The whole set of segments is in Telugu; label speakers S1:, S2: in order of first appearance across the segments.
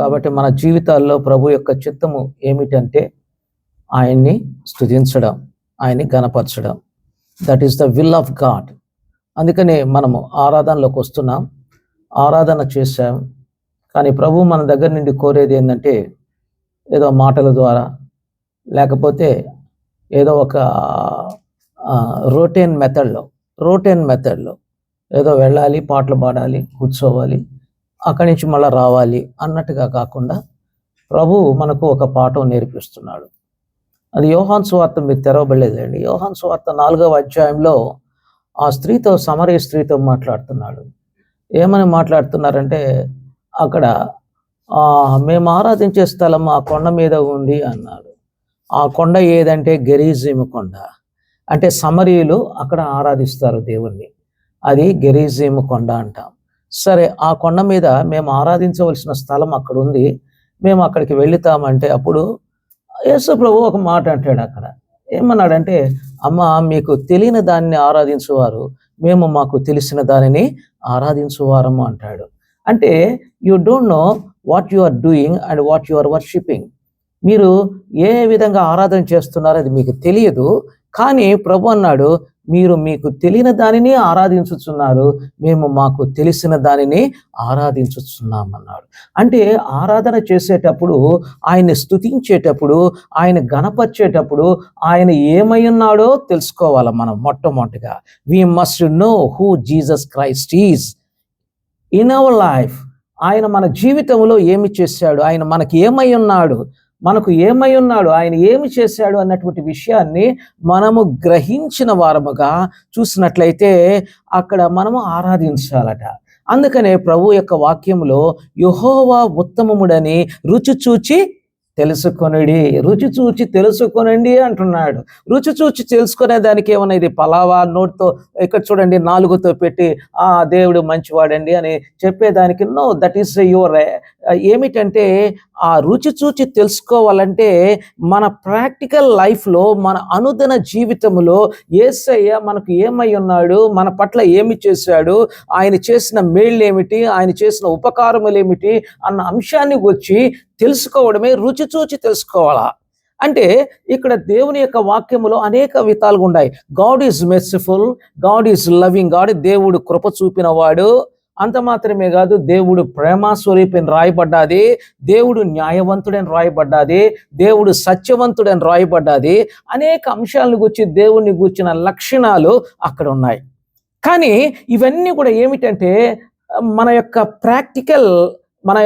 S1: కాబట్టి మన జీవితాల్లో ప్రభు యొక్క చిత్తము ఏమిటంటే ఆయన్ని స్తుతించడం, ఆయన్ని గణపరచడం. That is the will of God. అందుకనే మనము ఆరాధనలోకి వస్తున్నాం, ఆరాధన చేశాం. కానీ ప్రభు మన దగ్గర నుండి కోరేది ఏంటంటే ఏదో మాటల ద్వారా, లేకపోతే ఏదో ఒక రొటీన్ మెథడ్లో ఏదో వెళ్ళాలి, పాటలు పాడాలి, కూర్చోవాలి, అక్కడి నుంచి మళ్ళీ రావాలి అన్నట్టుగా కాకుండా ప్రభు మనకు ఒక పాఠం నేర్పిస్తున్నాడు. అది యోహాను సువార్త మీకు తెరవబడలేదండి. యోహాను సువార్త 4వ అధ్యాయంలో ఆ స్త్రీతో, సమరయ స్త్రీతో మాట్లాడుతున్నాడు. ఏమని మాట్లాడుతున్నారంటే అక్కడ మేము ఆరాధించే స్థలం ఆ కొండ మీద ఉంది అన్నాడు. ఆ కొండ ఏదంటే గెరిజీము కొండ. అంటే సమరీయులు అక్కడ ఆరాధిస్తారు దేవుణ్ణి. అది గెరిజీము కొండ అంటాం. సరే, ఆ కొండ మీద మేము ఆరాధించవలసిన స్థలం అక్కడ ఉంది, మేము అక్కడికి వెళుతామంటే అప్పుడు యేసు ప్రభు ఒక మాట అంటాడు. అక్కడ ఏమన్నాడంటే, అమ్మ, మీకు తెలియని దాన్ని ఆరాధించువారు, మేము మాకు తెలిసిన దానిని ఆరాధించువారము అంటాడు. అంటే you don't know what you are doing and what you are worshipping. మీరు ఏ విధంగా ఆరాధన చేస్తున్నారో అది మీకు తెలియదు. కానీ ప్రభు అన్నాడు, మీరు మీకు తెలియని దానిని ఆరాధించుచున్నారు, మేము మాకు తెలిసిన దానిని ఆరాధించుచున్నామన్నాడు. అంటే ఆరాధన చేసేటప్పుడు, ఆయన్ని స్తుతించేటప్పుడు, ఆయన గణపరిచేటప్పుడు ఆయన ఏమై ఉన్నాడో తెలుసుకోవాలి. మనం మొట్టమొదటిగా we must know who Jesus Christ is in our life. ఆయన మన జీవితంలో ఏమి చేశాడు, ఆయన మనకి ఏమై ఉన్నాడు, ఆయన ఏమి చేశాడు అన్నటువంటి విషయాన్ని మనము గ్రహించిన వారముగా చూసినట్లయితే అక్కడ మనము ఆరాధించాలట. అందుకనే ప్రభు యొక్క వాక్యంలో యెహోవా ఉత్తమముడని రుచి చూచి తెలుసుకొనండి అంటున్నాడు. రుచి చూచి తెలుసుకునే దానికి ఏమన్నా ఇది పలావా నోటితో ఇక్కడ చూడండి నాలుగుతో పెట్టి దేవుడు మంచివాడండి అని చెప్పేదానికి నో, దట్ ఈస్ యువర్ ఏమిటంటే ఆ రుచి చూచి తెలుసుకోవాలంటే మన ప్రాక్టికల్ లైఫ్లో, మన అనుదిన జీవితంలో యేసయ్య మనకు ఏమై ఉన్నాడు, మన పట్ల ఏమి చేశాడు, ఆయన చేసిన మేళ్ళు ఏమిటి, ఆయన చేసిన ఉపకారములు ఏమిటి అన్న అంశాన్ని వచ్చి తెలుసుకోవడమే రుచి చూచి తెలుసుకోవాలా. అంటే ఇక్కడ దేవుని యొక్క వాక్యములో అనేక విధాలుగా ఉన్నాయి. God is merciful, God is loving God. దేవుడు కృప చూపినవాడు. అంత మాత్రమే కాదు, దేవుడు ప్రేమ స్వరూపిని రాయబడ్డాది, దేవుడు న్యాయవంతుడని రాయబడ్డాది, దేవుడు సత్యవంతుడని రాయబడ్డాది. అనేక అంశాలను గురించి, దేవుణ్ణి గూర్చిన లక్షణాలు అక్కడ ఉన్నాయి. కానీ ఇవన్నీ కూడా ఏమిటంటే మన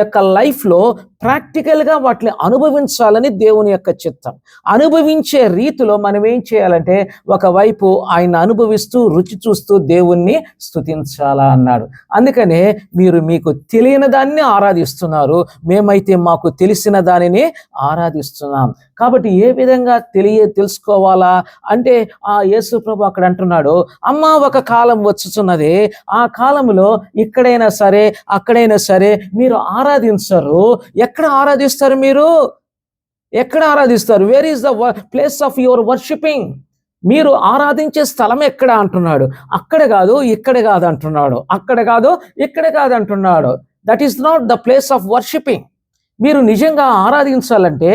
S1: యొక్క లైఫ్లో ప్రాక్టికల్గా వాటిని అనుభవించాలని దేవుని యొక్క చిత్తం. అనుభవించే రీతిలో మనం ఏం చేయాలంటే ఒకవైపు ఆయన అనుభవిస్తూ రుచి చూస్తూ దేవుణ్ణి స్తుతించాలా అన్నాడు. అందుకనే మీరు మీకు తెలియని దాన్ని ఆరాధిస్తున్నారు, మేమైతే మాకు తెలిసిన దానిని ఆరాధిస్తున్నాం. కాబట్టి ఏ విధంగా తెలుసుకోవాలా అంటే యేసు ప్రభు అక్కడ అంటున్నాడు, అమ్మ, ఒక కాలం వచ్చుచున్నది, ఆ కాలంలో ఇక్కడైనా సరే అక్కడైనా సరే మీరు ఆరాధించరు. ఎక్కడ ఆరాధిస్తారు? మీరు ఎక్కడ ఆరాధిస్తారు? Where is the place of your worshipping? మీరు ఆరాధించే స్థలం ఎక్కడ అంటున్నాడు. అక్కడ కాదు, ఇక్కడ కాదు అంటున్నాడు. అక్కడ కాదు, ఇక్కడ కాదు అంటున్నాడు. That is not the place of worshipping. మీరు నిజంగా ఆరాధించాలంటే,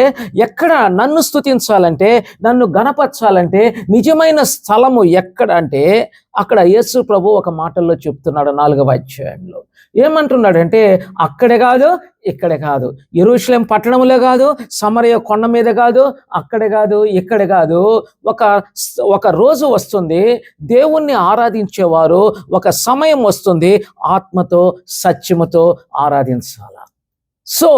S1: ఎక్కడ నన్ను స్తుతించాలంటే, నన్ను గణపరచాలంటే నిజమైన స్థలము ఎక్కడ అంటే అక్కడ యేసు ప్రభు ఒక మాటల్లో చెప్తున్నాడు 4వ అధ్యాయంలో. ఏమంటున్నాడంటే అక్కడే కాదు, ఇక్కడే కాదు, యెరూషలేం పట్టణంలో కాదు, సమరయ కొండ మీద కాదు, అక్కడే కాదు, ఇక్కడే కాదు. ఒక రోజు వస్తుంది, దేవుణ్ణి ఆరాధించేవారు ఒక సమయం వస్తుంది, ఆత్మతో సత్యముతో ఆరాధించాల. సో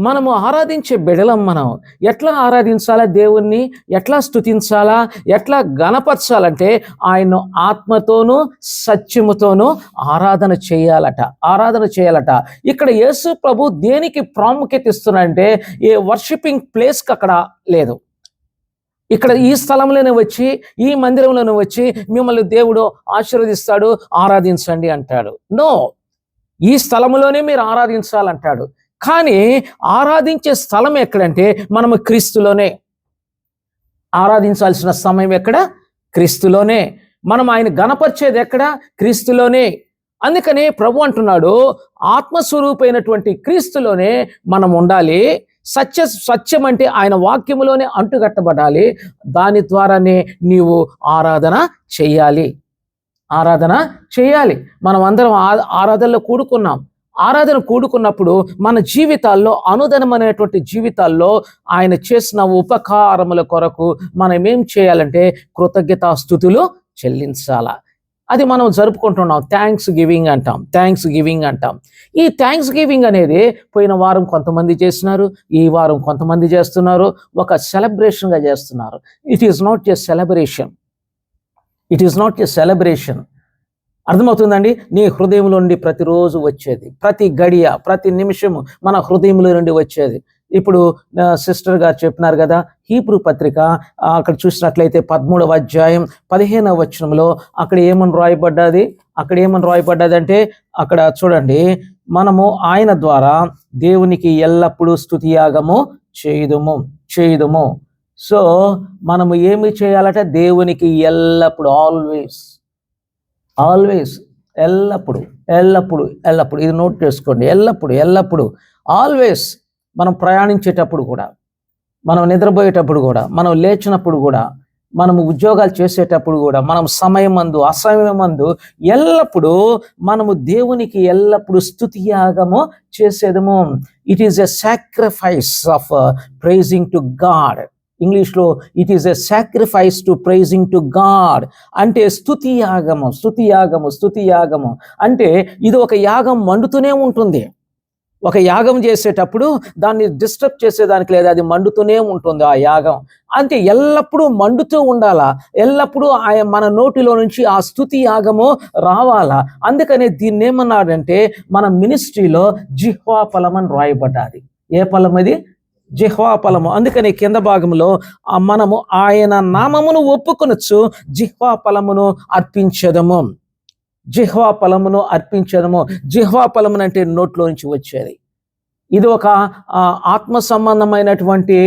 S1: మనము ఆరాధించే బిడలం. మనం ఎట్లా ఆరాధించాలా, దేవుణ్ణి ఎట్లా స్తుతించాలా, ఎట్లా గణపరచాలంటే ఆయన ఆత్మతోనూ సత్యముతోనూ ఆరాధన చేయాలట. ఇక్కడ యేసు ప్రభు దేనికి ప్రాముఖ్యత ఇస్తున్నాడంటే ఏ వర్షిపింగ్ ప్లేస్కి అక్కడ లేదు. ఇక్కడ ఈ స్థలంలోనే వచ్చి, ఈ మందిరంలోనే వచ్చి మిమ్మల్ని దేవుడు ఆశీర్వదిస్తాడు, ఆరాధించండి అంటాడు. నో, ఈ స్థలంలోనే మీరు ఆరాధించాలంటాడు. కానీ ఆరాధించే స్థలం ఎక్కడంటే మనము క్రీస్తులోనే ఆరాధించాల్సిన సమయం ఎక్కడ? క్రీస్తులోనే. మనం ఆయన గణపరిచేది ఎక్కడ? క్రీస్తులోనే. అందుకనే ప్రభు అంటున్నాడు, ఆత్మస్వరూపైనటువంటి క్రీస్తులోనే మనం ఉండాలి. సత్యం అంటే ఆయన వాక్యములోనే అంటుకట్టబడాలి. దాని ద్వారానే నీవు ఆరాధన చెయ్యాలి. మనం అందరం ఆరాధనలో కూడుకున్నాం. ఆరాధన కూడుకున్నప్పుడు మన జీవితాల్లో, అనుదినమైనటువంటి జీవితాల్లో ఆయన చేసిన ఉపకారముల కొరకు మనం ఏం చేయాలంటే కృతజ్ఞతాస్తుతులు చెల్లించాల. అది మనం జరుపుకుంటున్నాం. థ్యాంక్స్ గివింగ్ అంటాం. ఈ థ్యాంక్స్ గివింగ్ అనేది పోయిన వారం కొంతమంది చేస్తున్నారు, ఈ వారం కొంతమంది చేస్తున్నారు. ఒక సెలబ్రేషన్గా చేస్తున్నారు. It is not a celebration. అర్థమవుతుందండి? నీ హృదయంలో నుండి ప్రతిరోజు వచ్చేది, ప్రతి గడియ, ప్రతి నిమిషము మన హృదయంలో నుండి వచ్చేది. ఇప్పుడు సిస్టర్ గారు చెప్పినారు కదా, హీబ్రూ పత్రిక అక్కడ చూసినట్లయితే 13వ అధ్యాయం 15వ వచనంలో అక్కడ ఏమని రాయబడ్డది అంటే, అక్కడ చూడండి, మనము ఆయన ద్వారా దేవునికి ఎల్లప్పుడూ స్తుతియాగము చేయుదుము. సో మనము ఏమి చేయాలంటే దేవునికి ఎల్లప్పుడు, ఆల్వేస్ ఎల్లప్పుడు ఇది నోట్ చేసుకోండి. ఎల్లప్పుడు ఆల్వేస్. మనం ప్రయాణించేటప్పుడు కూడా, మనం నిద్రపోయేటప్పుడు కూడా, మనం లేచినప్పుడు కూడా, మనము ఉద్యోగాలు చేసేటప్పుడు కూడా, మనం సమయమందు అసమయమందు ఎల్లప్పుడూ మనము దేవునికి ఎల్లప్పుడు స్తుతియాగము చేసేదము. It is a sacrifice of praising to God. ఇంగ్లీష్లో it is a sacrifice to praising to God. అంటే స్తుతియాగము అంటే ఇది ఒక యాగం మండుతూనే ఉంటుంది. ఒక యాగం చేసేటప్పుడు దాన్ని డిస్టర్బ్ చేసేదానికి లేదా, అది మండుతూనే ఉంటుంది ఆ యాగం. అంటే ఎల్లప్పుడూ మండుతూ ఉండాలా, ఎల్లప్పుడూ మన నోటిలో నుంచి ఆ స్తుతి యాగము రావాలా. అందుకనే దీన్ని ఏమన్నాడంటే మన మినిస్ట్రీలో జిహ్వా ఫలం అని రాయబడ్డది. ఏ ఫలం అది? జిహ్వా ఫలము. అందుకని కింద భాగంలో మనము ఆయన నామమును ఒప్పుకొనొచ్చు, జిహ్వా ఫలమును అర్పించదము. జిహ్వా ఫలమును అంటే నోట్లో నుంచి వచ్చేది. ఇది ఒక ఆత్మ సంబంధమైనటువంటి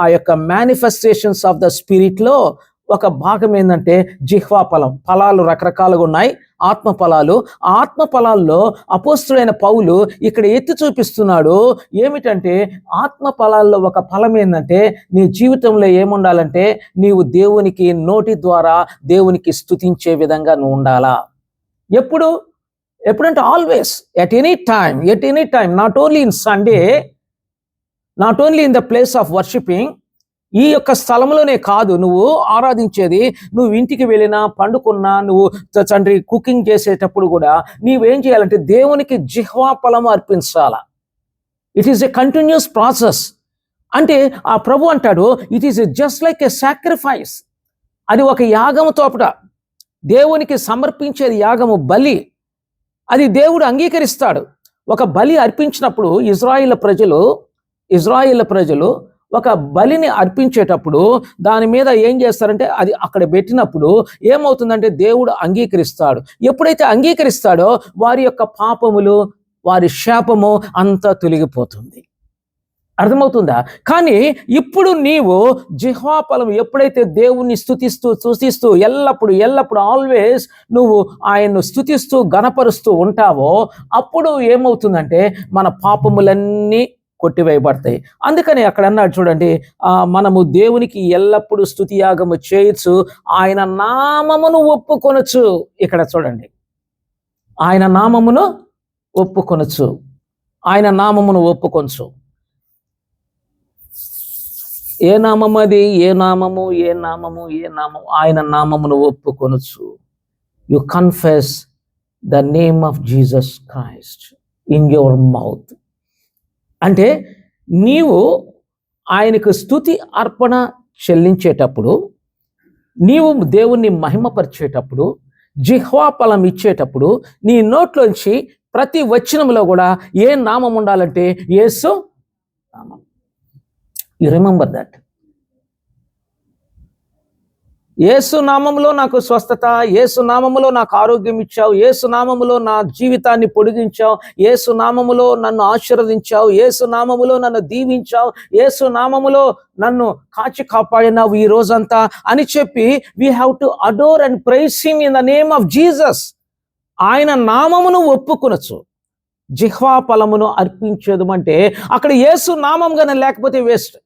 S1: ఆ యొక్క మేనిఫెస్టేషన్స్ ఆఫ్ ద స్పిరిట్లో ఒక భాగం ఏంటంటే జిహ్వా ఫలాలు రకరకాలుగా ఉన్నాయి. ఆత్మ ఫలాల్లో అపోస్తుడైన పౌలు ఇక్కడ ఎత్తి చూపిస్తున్నాడు. ఏమిటంటే ఆత్మ ఫలాల్లో ఒక ఫలం ఏంటంటే, నీ జీవితంలో ఏముండాలంటే నీవు దేవునికి నోటి ద్వారా దేవునికి స్తుతించే విధంగా నువ్వు ఉండాలా. ఎప్పుడంటే always, at any time, not only in Sunday, not only in the place of worshipping. ఈ యొక్క స్థలంలోనే కాదు నువ్వు ఆరాధించేది, నువ్వు ఇంటికి వెళ్ళినా, పండుకున్నా, నువ్వు తండ్రి కుకింగ్ చేసేటప్పుడు కూడా నీవేం చేయాలంటే దేవునికి జిహ్వా ఫలము అర్పించాలా. It is a continuous process. అంటే ఆ ప్రభు అంటాడు, it is just like a sacrifice. అది ఒక యాగము తోపట, దేవునికి సమర్పించేది యాగము, బలి. అది దేవుడు అంగీకరిస్తాడు. ఒక బలి అర్పించినప్పుడు ఇజ్రాయిల్ ప్రజలు ఒక బలిని అర్పించేటప్పుడు దాని మీద ఏం చేస్తారంటే, అది అక్కడ పెట్టినప్పుడు ఏమవుతుందంటే దేవుడు అంగీకరిస్తాడు. ఎప్పుడైతే అంగీకరిస్తాడో వారి యొక్క పాపములు, వారి శాపము అంతా తొలగిపోతుంది. అర్థమవుతుందా? కానీ ఇప్పుడు నీవు జిహ్వా ఫలం ఎప్పుడైతే దేవుణ్ణి స్తుతిస్తూ ఎల్లప్పుడు ఆల్వేస్ నువ్వు ఆయన్ను స్తుతిస్తూ గణపరుస్తూ ఉంటావో, అప్పుడు ఏమవుతుందంటే మన పాపములన్నీ కొట్టివేయబడతాయి. అందుకని అక్కడ అన్నాడు చూడండి, మనము దేవునికి ఎల్లప్పుడూ స్తుతియాగము చేయొచ్చు, ఆయన నామమును ఒప్పుకొనొచ్చు. ఇక్కడ చూడండి, ఆయన నామమును ఒప్పుకొనొచ్చు. ఏ నామము అది? ఏ నామము? ఆయన నామమును ఒప్పుకొనొచ్చు. You confess the name of Jesus Christ in your mouth. అంటే నీవు ఆయనకు స్తుతి అర్పణ చెల్లించేటప్పుడు, నీవు దేవుణ్ణి మహిమపరిచేటప్పుడు, జిహ్వా ఫలం ఇచ్చేటప్పుడు నీ నోట్లోంచి ప్రతి వచనంలో కూడా ఏ నామం ఉండాలంటే యేసు నామం. You remember that. యేసు నామములో నాకు స్వస్థత, యేసు నామములో నాకు ఆరోగ్యం ఇచ్చావు, యేసు నామములో నా జీవితాన్ని పొడిగించావు, యేసు నామములో నన్ను ఆశీర్వదించావు, యేసు నామములో నన్ను దీవించావు, యేసు నామములో నన్ను కాచి కాపాడినావు ఈ రోజంతా అని చెప్పి we have to adore and praise him in the name of Jesus. ఆయన నామమును ఒప్పుకొనొచ్చు. జిహ్వా ఫలమును అర్పించేదు అంటే అక్కడ యేసు నామం గానే లేకపోతే వేస్ట్.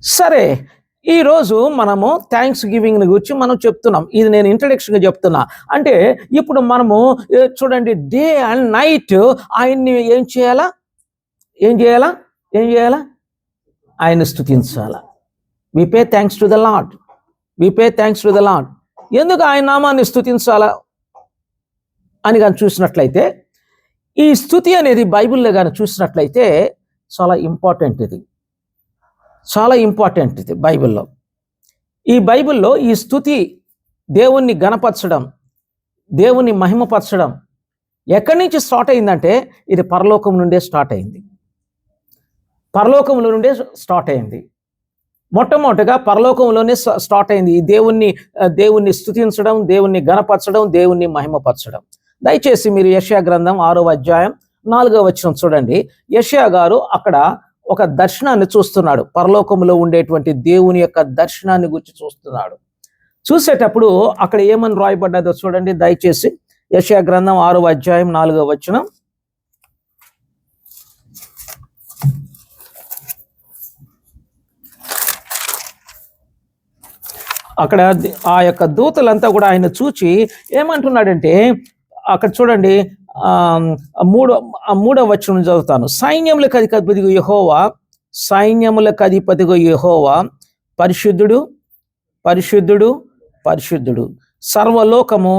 S1: సరే, ఈరోజు మనము థ్యాంక్స్ గివింగ్ గురించి మనం చెప్తున్నాం. ఇది నేను ఇంట్రడక్షన్గా చెప్తున్నా. అంటే ఇప్పుడు మనము చూడండి, డే అండ్ నైట్ ఆయన్ని ఏం చేయాలా? ఆయన్ని స్తుతించాలా. We pay thanks to the lord. ఎందుకు ఆయన నామాన్ని స్తుతించాలా అని కానీ చూసినట్లయితే, ఈ స్తుతి అనేది బైబిల్లో కానీ చూసినట్లయితే చాలా ఇంపార్టెంట్ ఇది బైబిల్లో. ఈ బైబిల్లో ఈ స్తుతి, దేవుణ్ణి గణపరచడం, దేవుణ్ణి మహిమపరచడం ఎక్కడి నుంచి స్టార్ట్ అయిందంటే ఇది పరలోకం నుండే స్టార్ట్ అయింది. మొట్టమొదటిగా పరలోకంలోనే స్టార్ట్ అయింది ఈ దేవుణ్ణి స్తుతించడం, దేవుణ్ణి గణపరచడం, దేవుణ్ణి మహిమపరచడం. దయచేసి మీరు యెషయా గ్రంథం 6వ అధ్యాయం 4వ వచనం చూడండి. యెషయా గారు అక్కడ ఒక దర్శనాన్ని చూస్తున్నాడు. పరలోకంలో ఉండేటువంటి దేవుని యొక్క దర్శనాన్ని గురించి చూస్తున్నాడు. చూసేటప్పుడు అక్కడ ఏమని రాయబడ్డదో చూడండి దయచేసి. యెషయా గ్రంథం 6వ అధ్యాయం 4వ వచనం. అక్కడ ఆ యొక్క దూతలంతా కూడా ఆయన చూచి ఏమంటున్నాడంటే, అక్కడ చూడండి, మూడవ వచనం చదువుతాను. సైన్యములకు అధిపతిగా యెహోవా పరిశుద్ధుడు, సర్వలోకము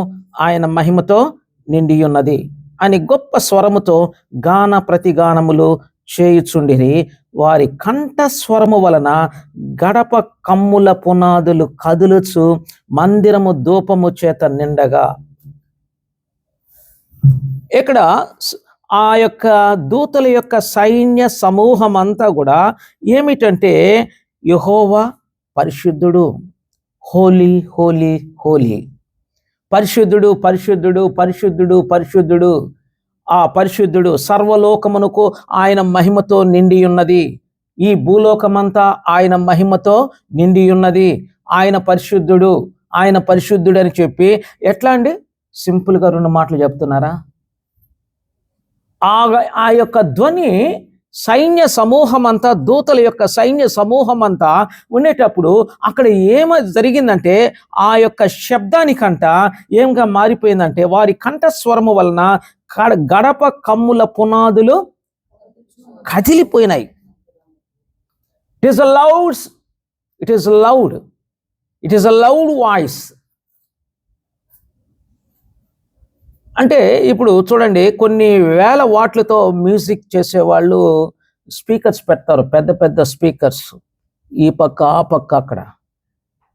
S1: ఆయన మహిమతో నిండి ఉన్నది అని గొప్ప స్వరముతో గాన ప్రతిగానములు చేయుచుండిరి. వారి కంఠ స్వరము వలన గడప కమ్ముల పునాదులు కదులుచు మందిరము ధూపము చేత నిండగా. ఇక్కడ ఆ యొక్క దూతల యొక్క సైన్య సమూహం అంతా కూడా ఏమిటంటే, యెహోవా పరిశుద్ధుడు, హోలీ హోలీ హోలీ, పరిశుద్ధుడు, ఆ పరిశుద్ధుడు సర్వలోకమునకు ఆయన మహిమతో నిండి ఉన్నది. ఈ భూలోకమంతా ఆయన మహిమతో నిండి ఉన్నది. ఆయన పరిశుద్ధుడు అని చెప్పి ఎట్లా అండి? సింపుల్గా 2 మాటలు చెప్తున్నారా? ఆ యొక్క ధ్వని సైన్య సమూహం అంతా, దూతల యొక్క సైన్య సమూహం అంతా ఉండేటప్పుడు అక్కడ జరిగిందంటే ఆ యొక్క శబ్దానికంట ఏంగా మారిపోయిందంటే, వారి కంఠస్వరము వలన గడప కమ్ముల పునాదులు కదిలిపోయినాయి. It is a loud voice. అంటే ఇప్పుడు చూడండి, కొన్ని వేల వాట్లతో మ్యూజిక్ చేసేవాళ్ళు స్పీకర్స్ పెడతారు, పెద్ద పెద్ద స్పీకర్స్, ఈ పక్క ఆ పక్క అక్కడ.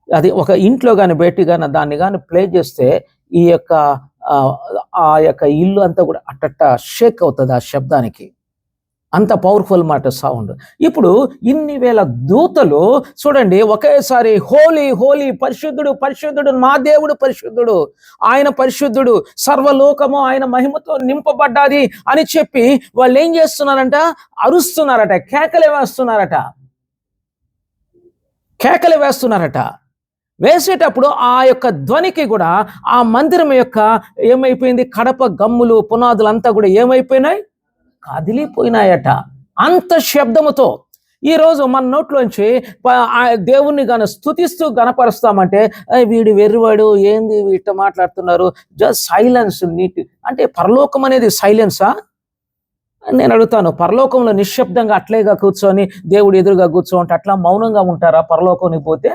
S1: అది ఒక ఇంట్లో కానీ బయట కానీ దాన్ని కానీ ప్లే చేస్తే ఆ యొక్క ఇల్లు అంతా కూడా అట్టట్ట షేక్ అవుతుంది ఆ శబ్దానికి. అంత పవర్ఫుల్ మాట సౌండ్. ఇప్పుడు ఇన్ని వేల దూతలు చూడండి ఒకేసారి హోలీ హోలీ, పరిశుద్ధుడు, మా దేవుడు పరిశుద్ధుడు, ఆయన పరిశుద్ధుడు, సర్వలోకము ఆయన మహిమతో నింపబడ్డాది అని చెప్పి వాళ్ళు ఏం చేస్తున్నారంట? అరుస్తున్నారట, కేకలు వేస్తున్నారట. వేసేటప్పుడు ఆ యొక్క ధ్వనికి కూడా ఆ మందిరం యొక్క ఏమైపోయింది? కడప గమ్ములు పునాదులంతా కూడా ఏమైపోయినాయి? కదిలిపోయినాయట. అంత శబ్దముతో ఈరోజు మన నోట్లోంచి దేవుణ్ణి గాన స్తుతిస్తూ గణపరుస్తామంటే, వీడు వెర్రివాడు, ఏంది ఇట్ట మాట్లాడుతున్నారు, జస్ట్ సైలెన్స్. నీట్ అంటే పరలోకం అనేది సైలెన్సా? నేను అడుగుతాను. పరలోకంలో నిశ్శబ్దంగా అట్లేగా కూర్చొని దేవుడు ఎదురుగా కూర్చోంటే అట్లా మౌనంగా ఉంటారా పరలోకానికి పోతే?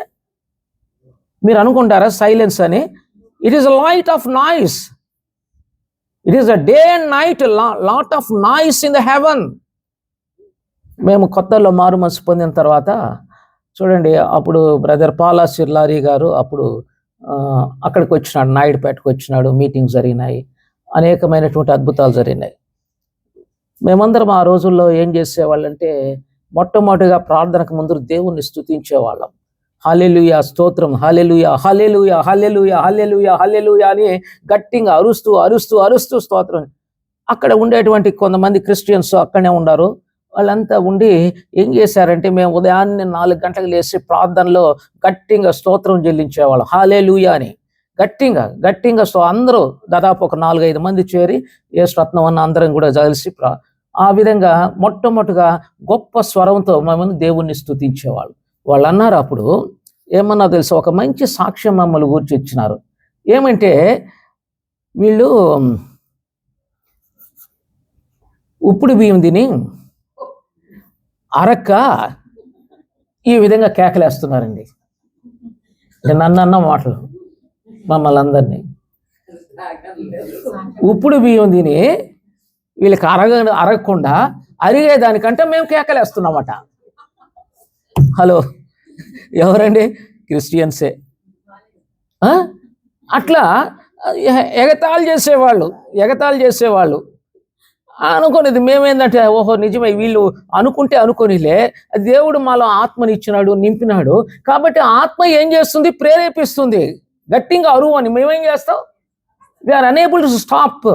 S1: మీరు అనుకుంటారా సైలెన్స్ అని? It is a light of noise. It is a day and night, lot of noise in the heaven. మేము కొత్తలో మారు మనసు పొందిన తర్వాత చూడండి, అప్పుడు బ్రదర్ పాలా సిర్లారీ గారు అప్పుడు అక్కడికి వచ్చినాడు, నాయుడుపేటకు వచ్చినాడు. మీటింగ్స్ జరిగినాయి, అనేకమైనటువంటి అద్భుతాలు జరిగినాయి. మేమందరం ఆ రోజుల్లో ఏం చేసేవాళ్ళంటే, మొట్టమొదటిగా ప్రార్థనకు ముందు దేవుణ్ణి స్తుతించేవాళ్ళం. హల్లెలూయా, స్తోత్రం, హల్లెలూయా హల్లెలూయా హల్లెలూయా హల్లెలూయా హల్లెలూయా అని గట్టిగా అరుస్తూ స్తోత్రం. అక్కడ ఉండేటువంటి కొంతమంది క్రిస్టియన్స్ అక్కడనే ఉన్నారు. వాళ్ళంతా ఉండి ఏం చేశారంటే, మేము ఉదయాన్నే 4 గంటలకు లేచి ప్రార్థనలో గట్టిగా స్తోత్రం చెల్లించేవాళ్ళం, హల్లెలూయా అని గట్టిగా గట్టిగా సో అందరూ దాదాపు ఒక 4-5 మంది చేరి యేసు రత్నం అన్న అందరం కూడా కలిసి ఆ విధంగా మొట్టమొదటిగా గొప్ప స్వరంతో మమ్మల్ని దేవుణ్ణి స్తుతించేవాళ్ళు. వాళ్ళు అన్నారు అప్పుడు ఏమన్నా తెలుసు, ఒక మంచి సాక్ష్యం మమ్మల్ని గురించి ఇచ్చినారు. ఏమంటే వీళ్ళు ఉప్పుడు బియ్యం తిని అరక్క ఈ విధంగా కేకలేస్తున్నారండి. నన్న మాటలు మమ్మల్ని అందరినీ ఉప్పుడు బియ్యం తిని వీళ్ళకి అరగకుండా అరిగేదానికంటే మేము కేకలేస్తున్నామట. హలో, ఎవరండి? క్రిస్టియన్సే. అట్లా ఎగతాళి చేసేవాళ్ళు అనుకునేది మేమేందంటే, ఓహో నిజమే వీళ్ళు అనుకుంటే అనుకోనిలే, దేవుడు మాలో ఆత్మని ఇచ్చినాడు, నింపినాడు కాబట్టి ఆత్మ ఏం చేస్తుంది? ప్రేరేపిస్తుంది గట్టిగా అరువు అని. మేమేం చేస్తాం? We are unable to stop.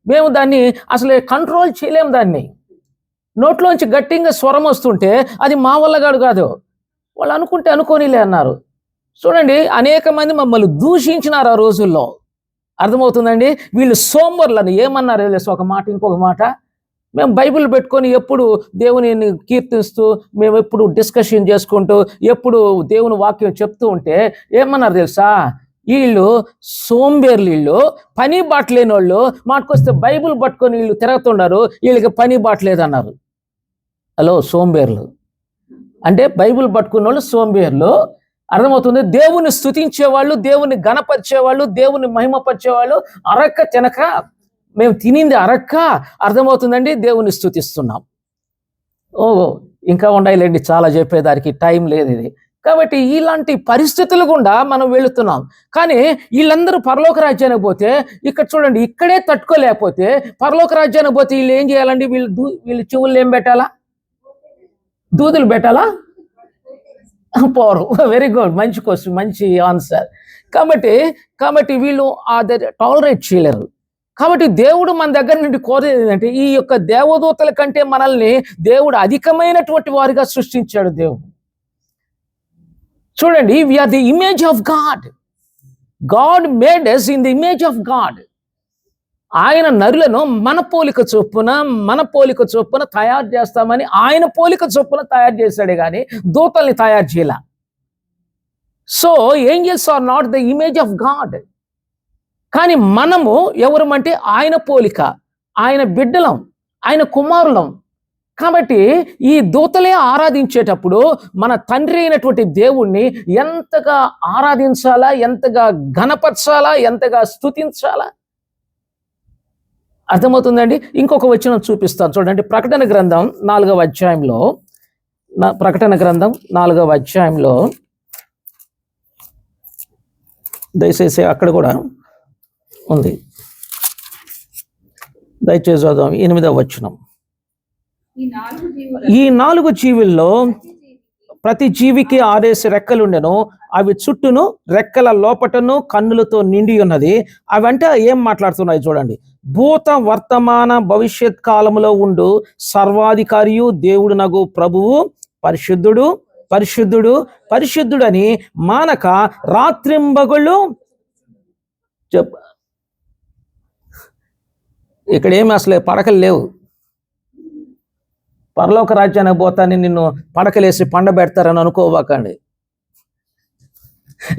S1: మేము దాన్ని అసలు కంట్రోల్ చేయలేము. దాన్ని నోట్లోంచి గట్టిగా స్వరం వస్తుంటే అది మా వల్ల కాదు. వాళ్ళు అనుకుంటే అనుకోనిలే అన్నారు. చూడండి, అనేక మంది మమ్మల్ని దూషించినారు ఆ రోజుల్లో. అర్థమవుతుందండి? వీళ్ళు సోంబర్లను ఏమన్నారు తెలిసి ఒక మాట ఇంకొక మాట. మేము బైబిల్ పెట్టుకొని ఎప్పుడు దేవుని కీర్తిస్తూ, మేము ఎప్పుడు డిస్కషన్ చేసుకుంటూ, ఎప్పుడు దేవుని వాక్యం చెప్తూ ఉంటే ఏమన్నారు తెలుసా? వీళ్ళు సోంబేర్లు, వీళ్ళు పని బాటలేని వాళ్ళు, మాటకొస్తే బైబిల్ పట్టుకొని వీళ్ళు తిరుగుతున్నారు, వీళ్ళకి పని బాటలేదన్నారు. హలో, సోంబేర్లు అంటే బైబిల్ పట్టుకున్న వాళ్ళు సోంబేర్లు. అర్థమవుతుంది? దేవుని స్తుతించేవాళ్ళు, దేవుని గణపరిచేవాళ్ళు, దేవుని మహిమపరిచేవాళ్ళు అరక్క తినక, మేము తినింది అరక్క, అర్థమవుతుందండి, దేవుని స్తుతిస్తున్నాం. ఇంకా ఉండాలండి చాలా చెప్పేదానికి, టైం లేదు ఇది. కాబట్టి ఇలాంటి పరిస్థితులు గుండా మనం వెళుతున్నాం. కానీ వీళ్ళందరూ పరలోక రాజ్యానికి పోతే, ఇక్కడ చూడండి, ఇక్కడే తట్టుకోలేకపోతే పరలోక రాజ్యానికి పోతే వీళ్ళు ఏం చేయాలండి? వీళ్ళు చెవులు ఏం పెట్టాలా? దూదులు పెట్టాలా? పోరు. వెరీ గుడ్, మంచి క్వశ్చన్, మంచి ఆన్సర్. కాబట్టి వీళ్ళు టాలరేట్ చేయలేరు. కాబట్టి దేవుడు మన దగ్గర నుండి కోరేది ఏంటంటే, ఈ యొక్క దేవదూతల కంటే మనల్ని దేవుడు అధికమైనటువంటి వారిగా సృష్టించాడు. దేవుడు చూడండి, we are the image of God made us in the image of God. ఆయన నరులను మన పోలిక చొప్పున తయారు చేస్తామని ఆయన పోలిక చొప్పున తయారు చేశాడే కానీ దూతల్ని తయారు చేయాల. So angels are not the image of God. కానీ మనము ఎవరమంటే ఆయన పోలిక, ఆయన బిడ్డలం, ఆయన కుమారులం. కాబట్టి ఈ దూతలే ఆరాధించేటప్పుడు మన తండ్రి అయినటువంటి దేవుణ్ణి ఎంతగా ఆరాధించాలా, ఎంతగా ఘనపరచాలా, ఎంతగా స్తుతించాలా. అర్థమవుతుందండి? ఇంకొక వచనం చూపిస్తాను చూడండి. ప్రకటన గ్రంథం 4వ అధ్యాయంలో, దయచేసి అక్కడ కూడా ఉంది, దయచేసి చదువు 8వ వచనం. ఈ 4 జీవుల్లో ప్రతి జీవికి 6 రెక్కలుండెను, అవి చుట్టూను రెక్కల లోపటను కన్నులతో నిండి ఉన్నది. అవంటే ఏం మాట్లాడుతున్నాయి చూడండి. భూత వర్తమాన భవిష్యత్ కాలములో ఉండు సర్వాధికారియు దేవుడు నగు ప్రభువు పరిశుద్ధుడు పరిశుద్ధుడు పరిశుద్ధుడని మానక రాత్రింబగళ్ళు ఇక్కడ ఏమి అసలే పడకలు లేవు. పరలోక రాజ్యానికి పోతాని నిన్ను పడకలేసి పండబెడతారని అనుకోవాకండి.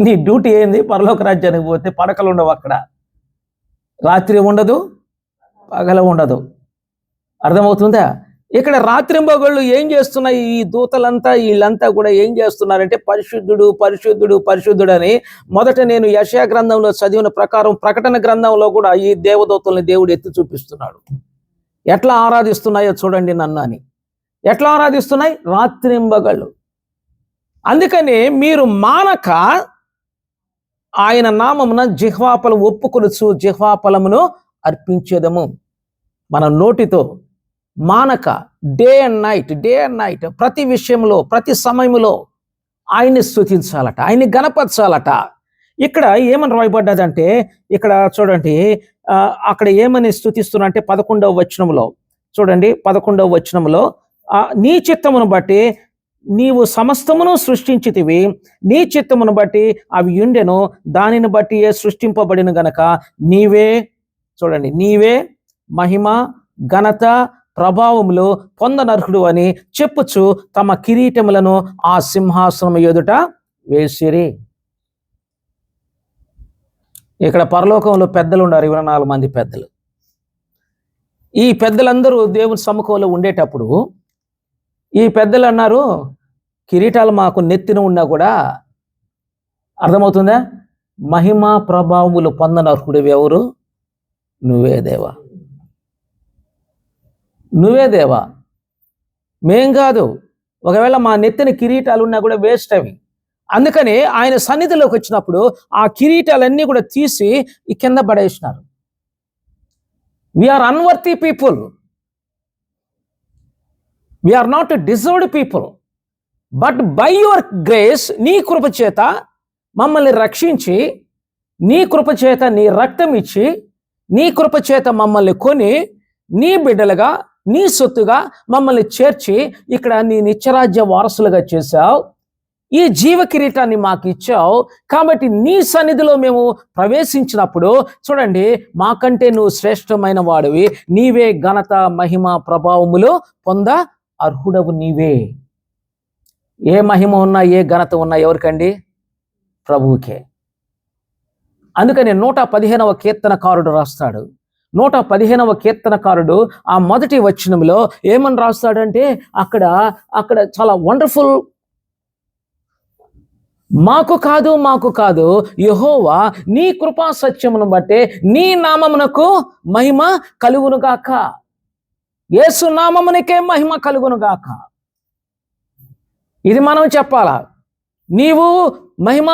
S1: నీ డ్యూటీ ఏంది? పరలోక రాజ్యానికి పోతే పడకలు ఉండవు, అక్కడ రాత్రి ఉండదు, పగల ఉండదు. అర్థమవుతుందా? ఇక్కడ రాత్రింబగళ్ళు ఏం చేస్తున్నాయి? ఈ దూతలంతా వీళ్ళంతా కూడా ఏం చేస్తున్నారంటే పరిశుద్ధుడు పరిశుద్ధుడు పరిశుద్ధుడు అని. మొదట నేను యెషయా గ్రంథంలో చదివిన ప్రకారం ప్రకటన గ్రంథంలో కూడా ఈ దేవదూతల్ని దేవుడు ఎత్తి చూపిస్తున్నాడు. ఎట్లా ఆరాధిస్తున్నాయో చూడండి నన్ను అని. ఎట్లా ఆరాధిస్తున్నాయి? రాత్రింబగళ్ళు. అందుకని మీరు మానక ఆయన నామమున జిహ్వాఫలం ఒప్పుకొనుచు జిహ్వాఫలమును అర్పించేదము. మన నోటితో మానక డే అండ్ నైట్ ప్రతి విషయంలో ప్రతి సమయంలో ఆయన్ని స్తుతించాలట, ఆయన్ని గణపరచాలట. ఇక్కడ ఏమని రాయబడ్డదంటే, ఇక్కడ చూడండి, అక్కడ ఏమని స్తుతిస్తున్నా అంటే 11వ వచనంలో చూడండి, 11వ వచనంలో నీ చిత్తమును బట్టి నీవు సమస్తమును సృష్టించితివి, నీ చిత్తమును బట్టి అవి ఉండెను, దానిని బట్టి సృష్టింపబడిన గనక నీవే, చూడండి, నీవే మహిమ, ఘనత, ప్రభావములు పొందనర్హుడు అని చెప్పుచు తమ కిరీటములను ఆ సింహాసనం ఎదుట వేసిరి. ఇక్కడ పరలోకంలో పెద్దలు ఉన్నారు, 24 మంది పెద్దలు. ఈ పెద్దలందరూ దేవుని సముఖంలో ఉండేటప్పుడు ఈ పెద్దలు అన్నారు, కిరీటాలు మాకు నెత్తిన ఉన్నా కూడా, అర్థమవుతుందా, మహిమ ప్రభావములు పొందనర్హుడు ఎవరు? నువ్వే దేవా, నువ్వే దేవా, మేం కాదు. ఒకవేళ మా నెత్తిన కిరీటాలు ఉన్నా కూడా వేస్ట్ అవి. అందుకని ఆయన సన్నిధిలోకి వచ్చినప్పుడు ఆ కిరీటాలన్నీ కూడా తీసి ఈ కింద పడేసినారు. We are unworthy people, we are not deserved people, but by your grace, నీ కృప చేత మమ్మల్ని రక్షించి, నీ కృప చేత నీ రక్తం ఇచ్చి, నీ కృప చేత మమ్మల్ని కొని, నీ బిడ్డలుగా, నీ సొత్తుగా మమ్మల్ని చేర్చి ఇక్కడ నీ నిత్యరాజ్య వారసులుగా చేశావు. ఈ జీవ కిరీటాన్ని మాకు ఇచ్చావు. కాబట్టి నీ సన్నిధిలో మేము ప్రవేశించినప్పుడు చూడండి, మాకంటే నువ్వు శ్రేష్టమైన వాడివి, నీవే ఘనత, మహిమ, ప్రభావములు పొంద అర్హుడవు నీవే. ఏ మహిమ ఉన్నా, ఏ ఘనత ఉన్నా ఎవరికండి? ప్రభువుకే. అందుకని 115వ కీర్తనకారుడు రాస్తాడు. 115వ కీర్తనకారుడు ఆ మొదటి వచనంలో ఏమని రాస్తాడంటే, అక్కడ చాలా వండర్ఫుల్, మాకు కాదు యెహోవా నీ కృపా సత్యమును బట్టే నీ నామమునకు మహిమ కలుగునుగాక. యేసు నామమునికే మహిమ కలుగునుగాక. ఇది మనం చెప్పాలా. నీవు మహిమ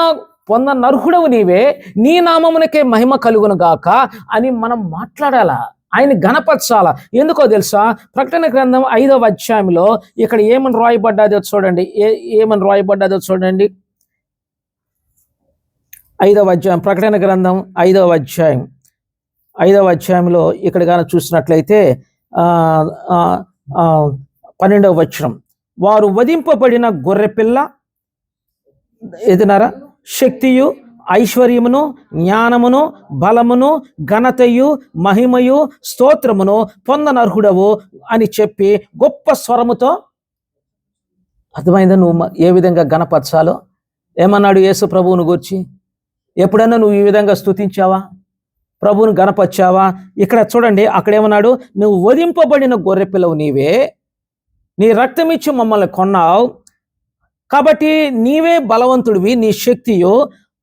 S1: పొందనర్హుడవు నీవే, నీ నామమునికే మహిమ కలుగునుగాక అని మనం మాట్లాడాలా, ఆయన ఘనపరచాలా. ఎందుకో తెలుసా? ప్రకటన గ్రంథం 5వ అధ్యాయంలో ఇక్కడ ఏమని రాయబడ్డాదో చూడండి, ఏమని రాయబడ్డాదో చూడండి. 5వ అధ్యాయం, ప్రకటన గ్రంథం 5వ అధ్యాయంలో ఇక్కడ కానీ చూసినట్లయితే 12వ వచనం, వారు వధింపబడిన గొర్రెపిల్ల ఎదునరా శక్తియు, ఐశ్వర్యమును, జ్ఞానమును, బలమును, ఘనతయు, మహిమయు, స్తోత్రమును పొందనర్హుడవు అని చెప్పి గొప్ప స్వరముతో, అర్థమైందా నువ్వు ఏ విధంగా ఘనపరచాలో? ఏమన్నాడు యేసు ప్రభువును గూర్చి? ఎప్పుడన్నా నువ్వు ఈ విధంగా స్తుతించావా? ప్రభువును గణపరిచావా? ఇక్కడ చూడండి, అక్కడేమన్నాడు, నువ్వు వధింపబడిన గొర్రెపిల్లవు నీవే, నీ రక్తమిచ్చి మమ్మల్ని కొన్నావు, కాబట్టి నీవే బలవంతుడివి, నీ శక్తియు,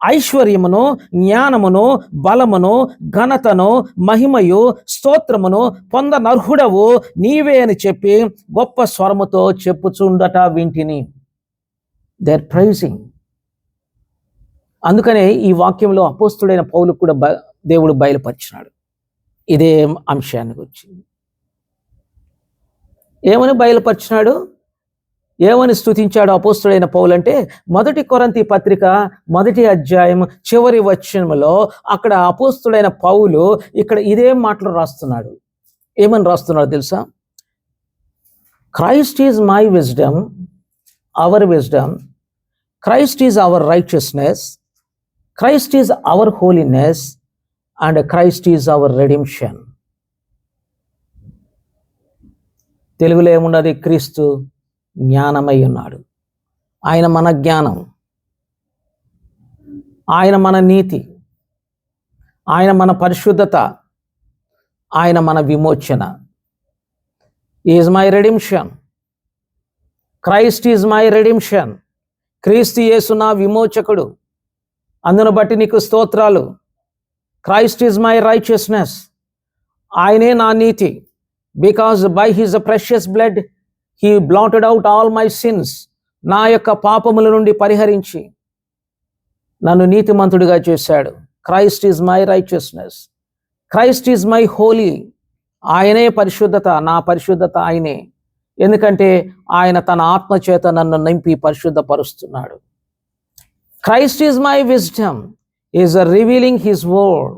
S1: ఐశ్వర్యమును, జ్ఞానమును, బలమును, ఘనతను, మహిమయు, స్తోత్రమును పొందనర్హుడవు నీవే అని చెప్పి గొప్ప స్వరముతో చెప్పుచుండట వింటిని. They are praising. అందుకనే ఈ వాక్యంలో అపోస్తుడైన పౌలు కూడా దేవుడు బయలుపరిచినాడు ఇదే అంశాన్ని గురించి. ఏమని బయలుపరిచినాడు, ఏమని స్తుతించాడు అపోస్తుడైన పౌలు అంటే, 1 కొరింథీ పత్రిక 1వ అధ్యాయం చివరి వచనంలో అక్కడ అపోస్తుడైన పౌలు ఇక్కడ ఇదే మాటలు రాస్తున్నాడు. ఏమని రాస్తున్నాడు తెలుసా? Christ is my wisdom, our wisdom, Christ is our righteousness, Christ is our holiness and Christ is our redemption. తెలుగులో ఏమున్నది? క్రీస్తు జ్ఞానమై ఉన్నాడు. ఆయన మన జ్ఞానం, ఆయన మన నీతి, ఆయన మన పరిశుద్ధత, ఆయన మన విమోచన. Is my redemption, Christ is my redemption. క్రీస్తు యేసు నా విమోచకుడు, అందును బట్టి నీకు స్తోత్రాలు. క్రైస్ట్ ఈజ్ మై రైచియస్నెస్, ఆయనే నా నీతి. Because by his precious blood he బ్లాటెడ్ out all my since. నా యొక్క పాపముల నుండి పరిహరించి నన్ను నీతిమంతుడిగా చేశాడు. Christ is my righteousness, Christ is my Holi. ఆయనే పరిశుద్ధత, నా పరిశుద్ధత ఆయనే. ఎందుకంటే ఆయన తన ఆత్మచేత నన్ను నింపి పరిశుద్ధపరుస్తున్నాడు. Christ is my wisdom, is revealing his word.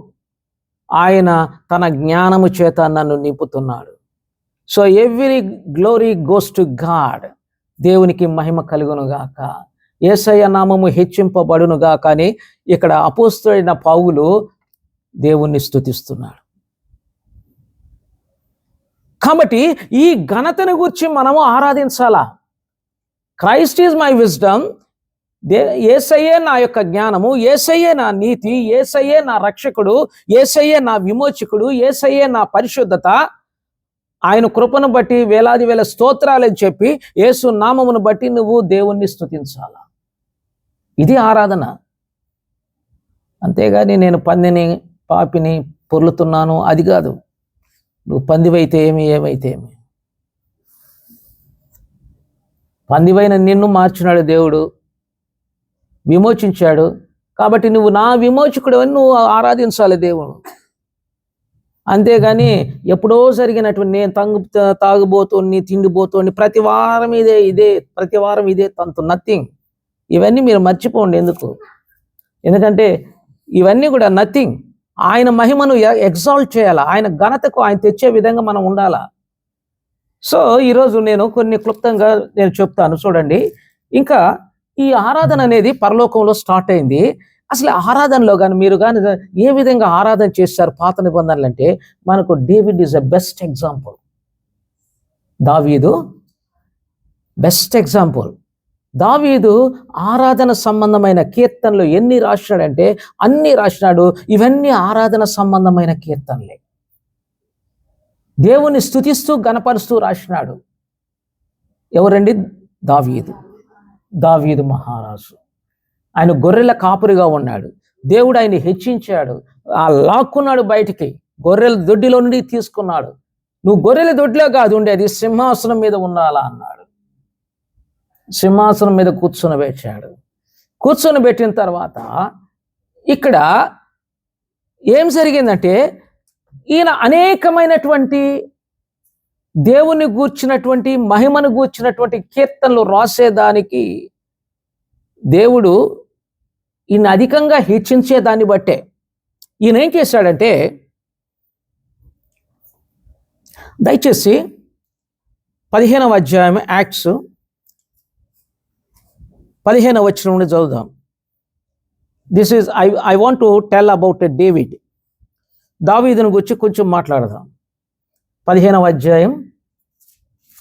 S1: ఆయన తన జ్ఞానము చేత నన్ను నింపుతున్నాడు. So every glory goes to God. దేవునికి మహిమ కలుగునుగాక. యేసయ్య నామము హెచ్చింపబడునుగాక అని ఇక్కడ అపోస్తలుడైన పౌలు దేవుణ్ణి స్తుతిస్తున్నాడు. కాబట్టి ఈ ఘనతను గురించి మనము ఆరాధించాలా. క్రైస్ట్ ఈజ్ మై విజ్డమ్, యేసయ్యే నా యొక్క జ్ఞానము, యేసయ్యే నా నీతి, యేసయ్యే నా రక్షకుడు, యేసయ్యే నా విమోచకుడు, యేసయ్యే నా పరిశుద్ధత. ఆయన కృపను బట్టి వేలాది వేల స్తోత్రాలని చెప్పి యేసు నామమును బట్టి నువ్వు దేవుణ్ణి స్తుతించాలా. ఇది ఆరాధన. అంతేగాని నేను పందిని పాపిని పొర్లుతున్నాను అది కాదు. నువ్వు పందివైతే ఏమి, ఏమైతే ఏమి. పందివైన నిన్ను మార్చినాడు దేవుడు, విమోచించాడు. కాబట్టి నువ్వు నా విమోచకుడు అని నువ్వు ఆరాధించాలి దేవుడు. అంతేగాని ఎప్పుడో జరిగినటువంటి నేను తాగుబోతోని, తిండిపోతోని, ప్రతి వారం ఇదే తంతు, నథింగ్. ఇవన్నీ మీరు మర్చిపోండి. ఎందుకంటే ఇవన్నీ కూడా నథింగ్. ఆయన మహిమను ఎగ్జాల్ట్ చేయాలా, ఆయన ఘనతకు ఆయన తెచ్చే విధంగా మనం ఉండాలా. సో ఈరోజు నేను కొన్ని క్లుప్తంగా నేను చెప్తాను చూడండి. ఇంకా ఈ ఆరాధన అనేది పరలోకంలో స్టార్ట్ అయింది. అసలు ఆరాధనలో కానీ మీరు కానీ ఏ విధంగా ఆరాధన చేస్తారు పాత నిబంధనలు అంటే, మనకు David is a best example. దావీదు బెస్ట్ ఎగ్జాంపుల్. దావీదు ఆరాధన సంబంధమైన కీర్తనలు ఎన్ని రాసినాడంటే అన్ని రాసినాడు. ఇవన్నీ ఆరాధన సంబంధమైన కీర్తనలే, దేవుని స్తుతిస్తూ గణపరుస్తూ రాసినాడు. ఎవరండి? దావీదు మహారాజు. ఆయన గొర్రెల కాపురిగా ఉన్నాడు. దేవుడు ఆయన హెచ్చించాడు, లాక్కున్నాడు బయటికి, గొర్రెల దొడ్డిలో నుండి తీసుకున్నాడు. నువ్వు గొర్రెల దొడ్డిలో కాదు ఉండేది, సింహాసనం మీద ఉండాలా అన్నాడు. సింహాసనం మీద కూర్చొని పెట్టిన తర్వాత ఇక్కడ ఏం జరిగిందంటే, ఈయన అనేకమైనటువంటి దేవుని గూర్చినటువంటి మహిమను గూర్చినటువంటి కీర్తనలు రాసేదానికి దేవుడు ఈయన అధికంగా హెచ్చించేదాన్ని బట్టే ఈయన ఏం చేశాడంటే, దయచేసి 15వ అధ్యాయం యాక్ట్స్ 15వ వచనం నుండి చదువుదాం. This is I want to tell about David. దావీదుని గురించి కొంచెం మాట్లాడదాం. 15వ అధ్యాయం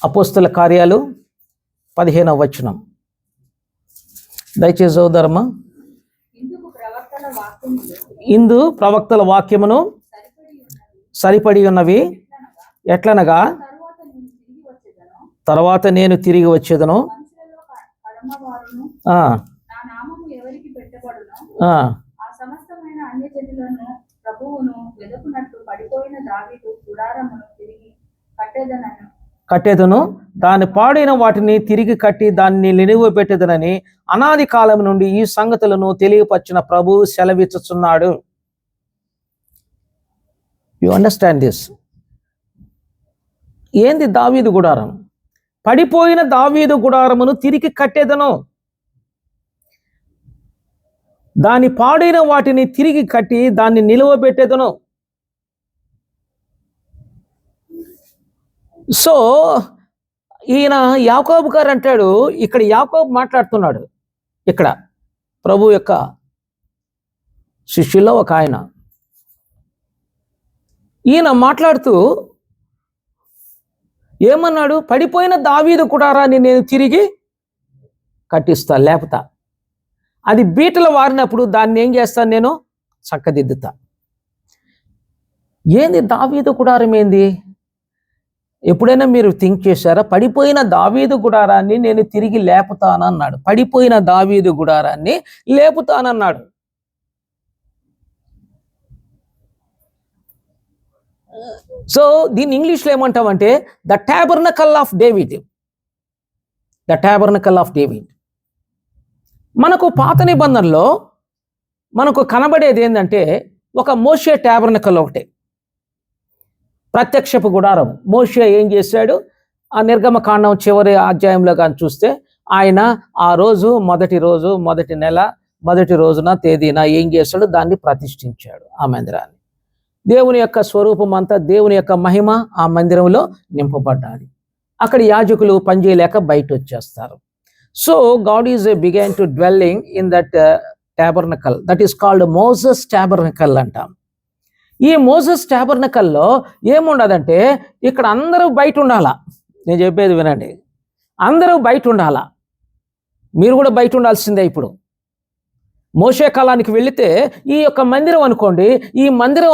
S1: అపోస్తల కార్యాలు 15వ వచనం దయచేసి చదువుదారమ్మా. ఇందు ప్రవక్తల వాక్యమును సరిపడి ఉన్నవి ఎట్లనగా, తర్వాత నేను తిరిగి వచ్చేదను, కట్టేదను, దాని పాడైన వాటిని తిరిగి కట్టి దాన్ని నిలువ పెట్టేదనని అనాది కాలం నుండి ఈ సంగతులను తెలియపరిచిన ప్రభువు సెలవిచ్చుచున్నాడు. You understand this? ఏంది దావీదు గుడారం? పడిపోయిన దావీదు గుడారమును తిరిగి కట్టేదను, దాని పాడైన వాటిని తిరిగి కట్టి దాన్ని నిలువబెట్టేదను. సో ఈయన యాకోబు గారు అంటాడు, ఇక్కడ యాకోబు మాట్లాడుతున్నాడు. ఇక్కడ ప్రభు యొక్క శిష్యుల్లో ఒక ఆయన, ఈయన మాట్లాడుతూ ఏమన్నాడు? పడిపోయిన దావీదు గుడారాన్ని నేను తిరిగి కట్టిస్తా, లేపుతా. అది బీటలు వారినప్పుడు దాన్ని ఏం చేస్తాను? నేను చక్కదిద్దుతా. ఏంది దావీదు గుడారం ఏంది? ఎప్పుడైనా మీరు థింక్ చేశారా? పడిపోయిన దావీదు గుడారాన్ని నేను తిరిగి లేపుతానన్నాడు. పడిపోయిన దావీదు గుడారాన్ని లేపుతానన్నాడు. సో దీన్ని ఇంగ్లీష్లో ఏమంటామంటే the tabernacle of David. The tabernacle of David. మనకు పాత నిబంధనలో మనకు కనబడేది ఏంటంటే ఒక మోషే టాబర్నకల్ ఒకటే, ప్రత్యక్షపు గుడారం. మోషే ఏం చేశాడు? ఆ నిర్గమకాండం చివరి అధ్యాయంలో కానీ చూస్తే ఆయన ఆ రోజు మొదటి నెల మొదటి రోజున తేదీన ఏం చేశాడు? దాన్ని ప్రతిష్ఠించాడు, ఆ మందిరాన్ని. దేవుని యొక్క స్వరూపం అంతా, దేవుని యొక్క మహిమ ఆ మందిరంలో నింపబడ్డాడు. అక్కడ యాజకులు పనిచేయలేక బయట వచ్చేస్తారు. So God is began to dwelling in that tabernacle, that is called Moses tabernacle అంటాం. ఈ మోసెస్ టాబర్నకల్లో ఏముండదంటే ఇక్కడ అందరూ బయట ఉండాలా. నేను చెప్పేది వినండి, అందరూ బయట ఉండాలా. మీరు కూడా బయట ఉండాల్సిందే. ఇప్పుడు మోషే కాలానికి వెళితే ఈ యొక్క మందిరం అనుకోండి, ఈ మందిరం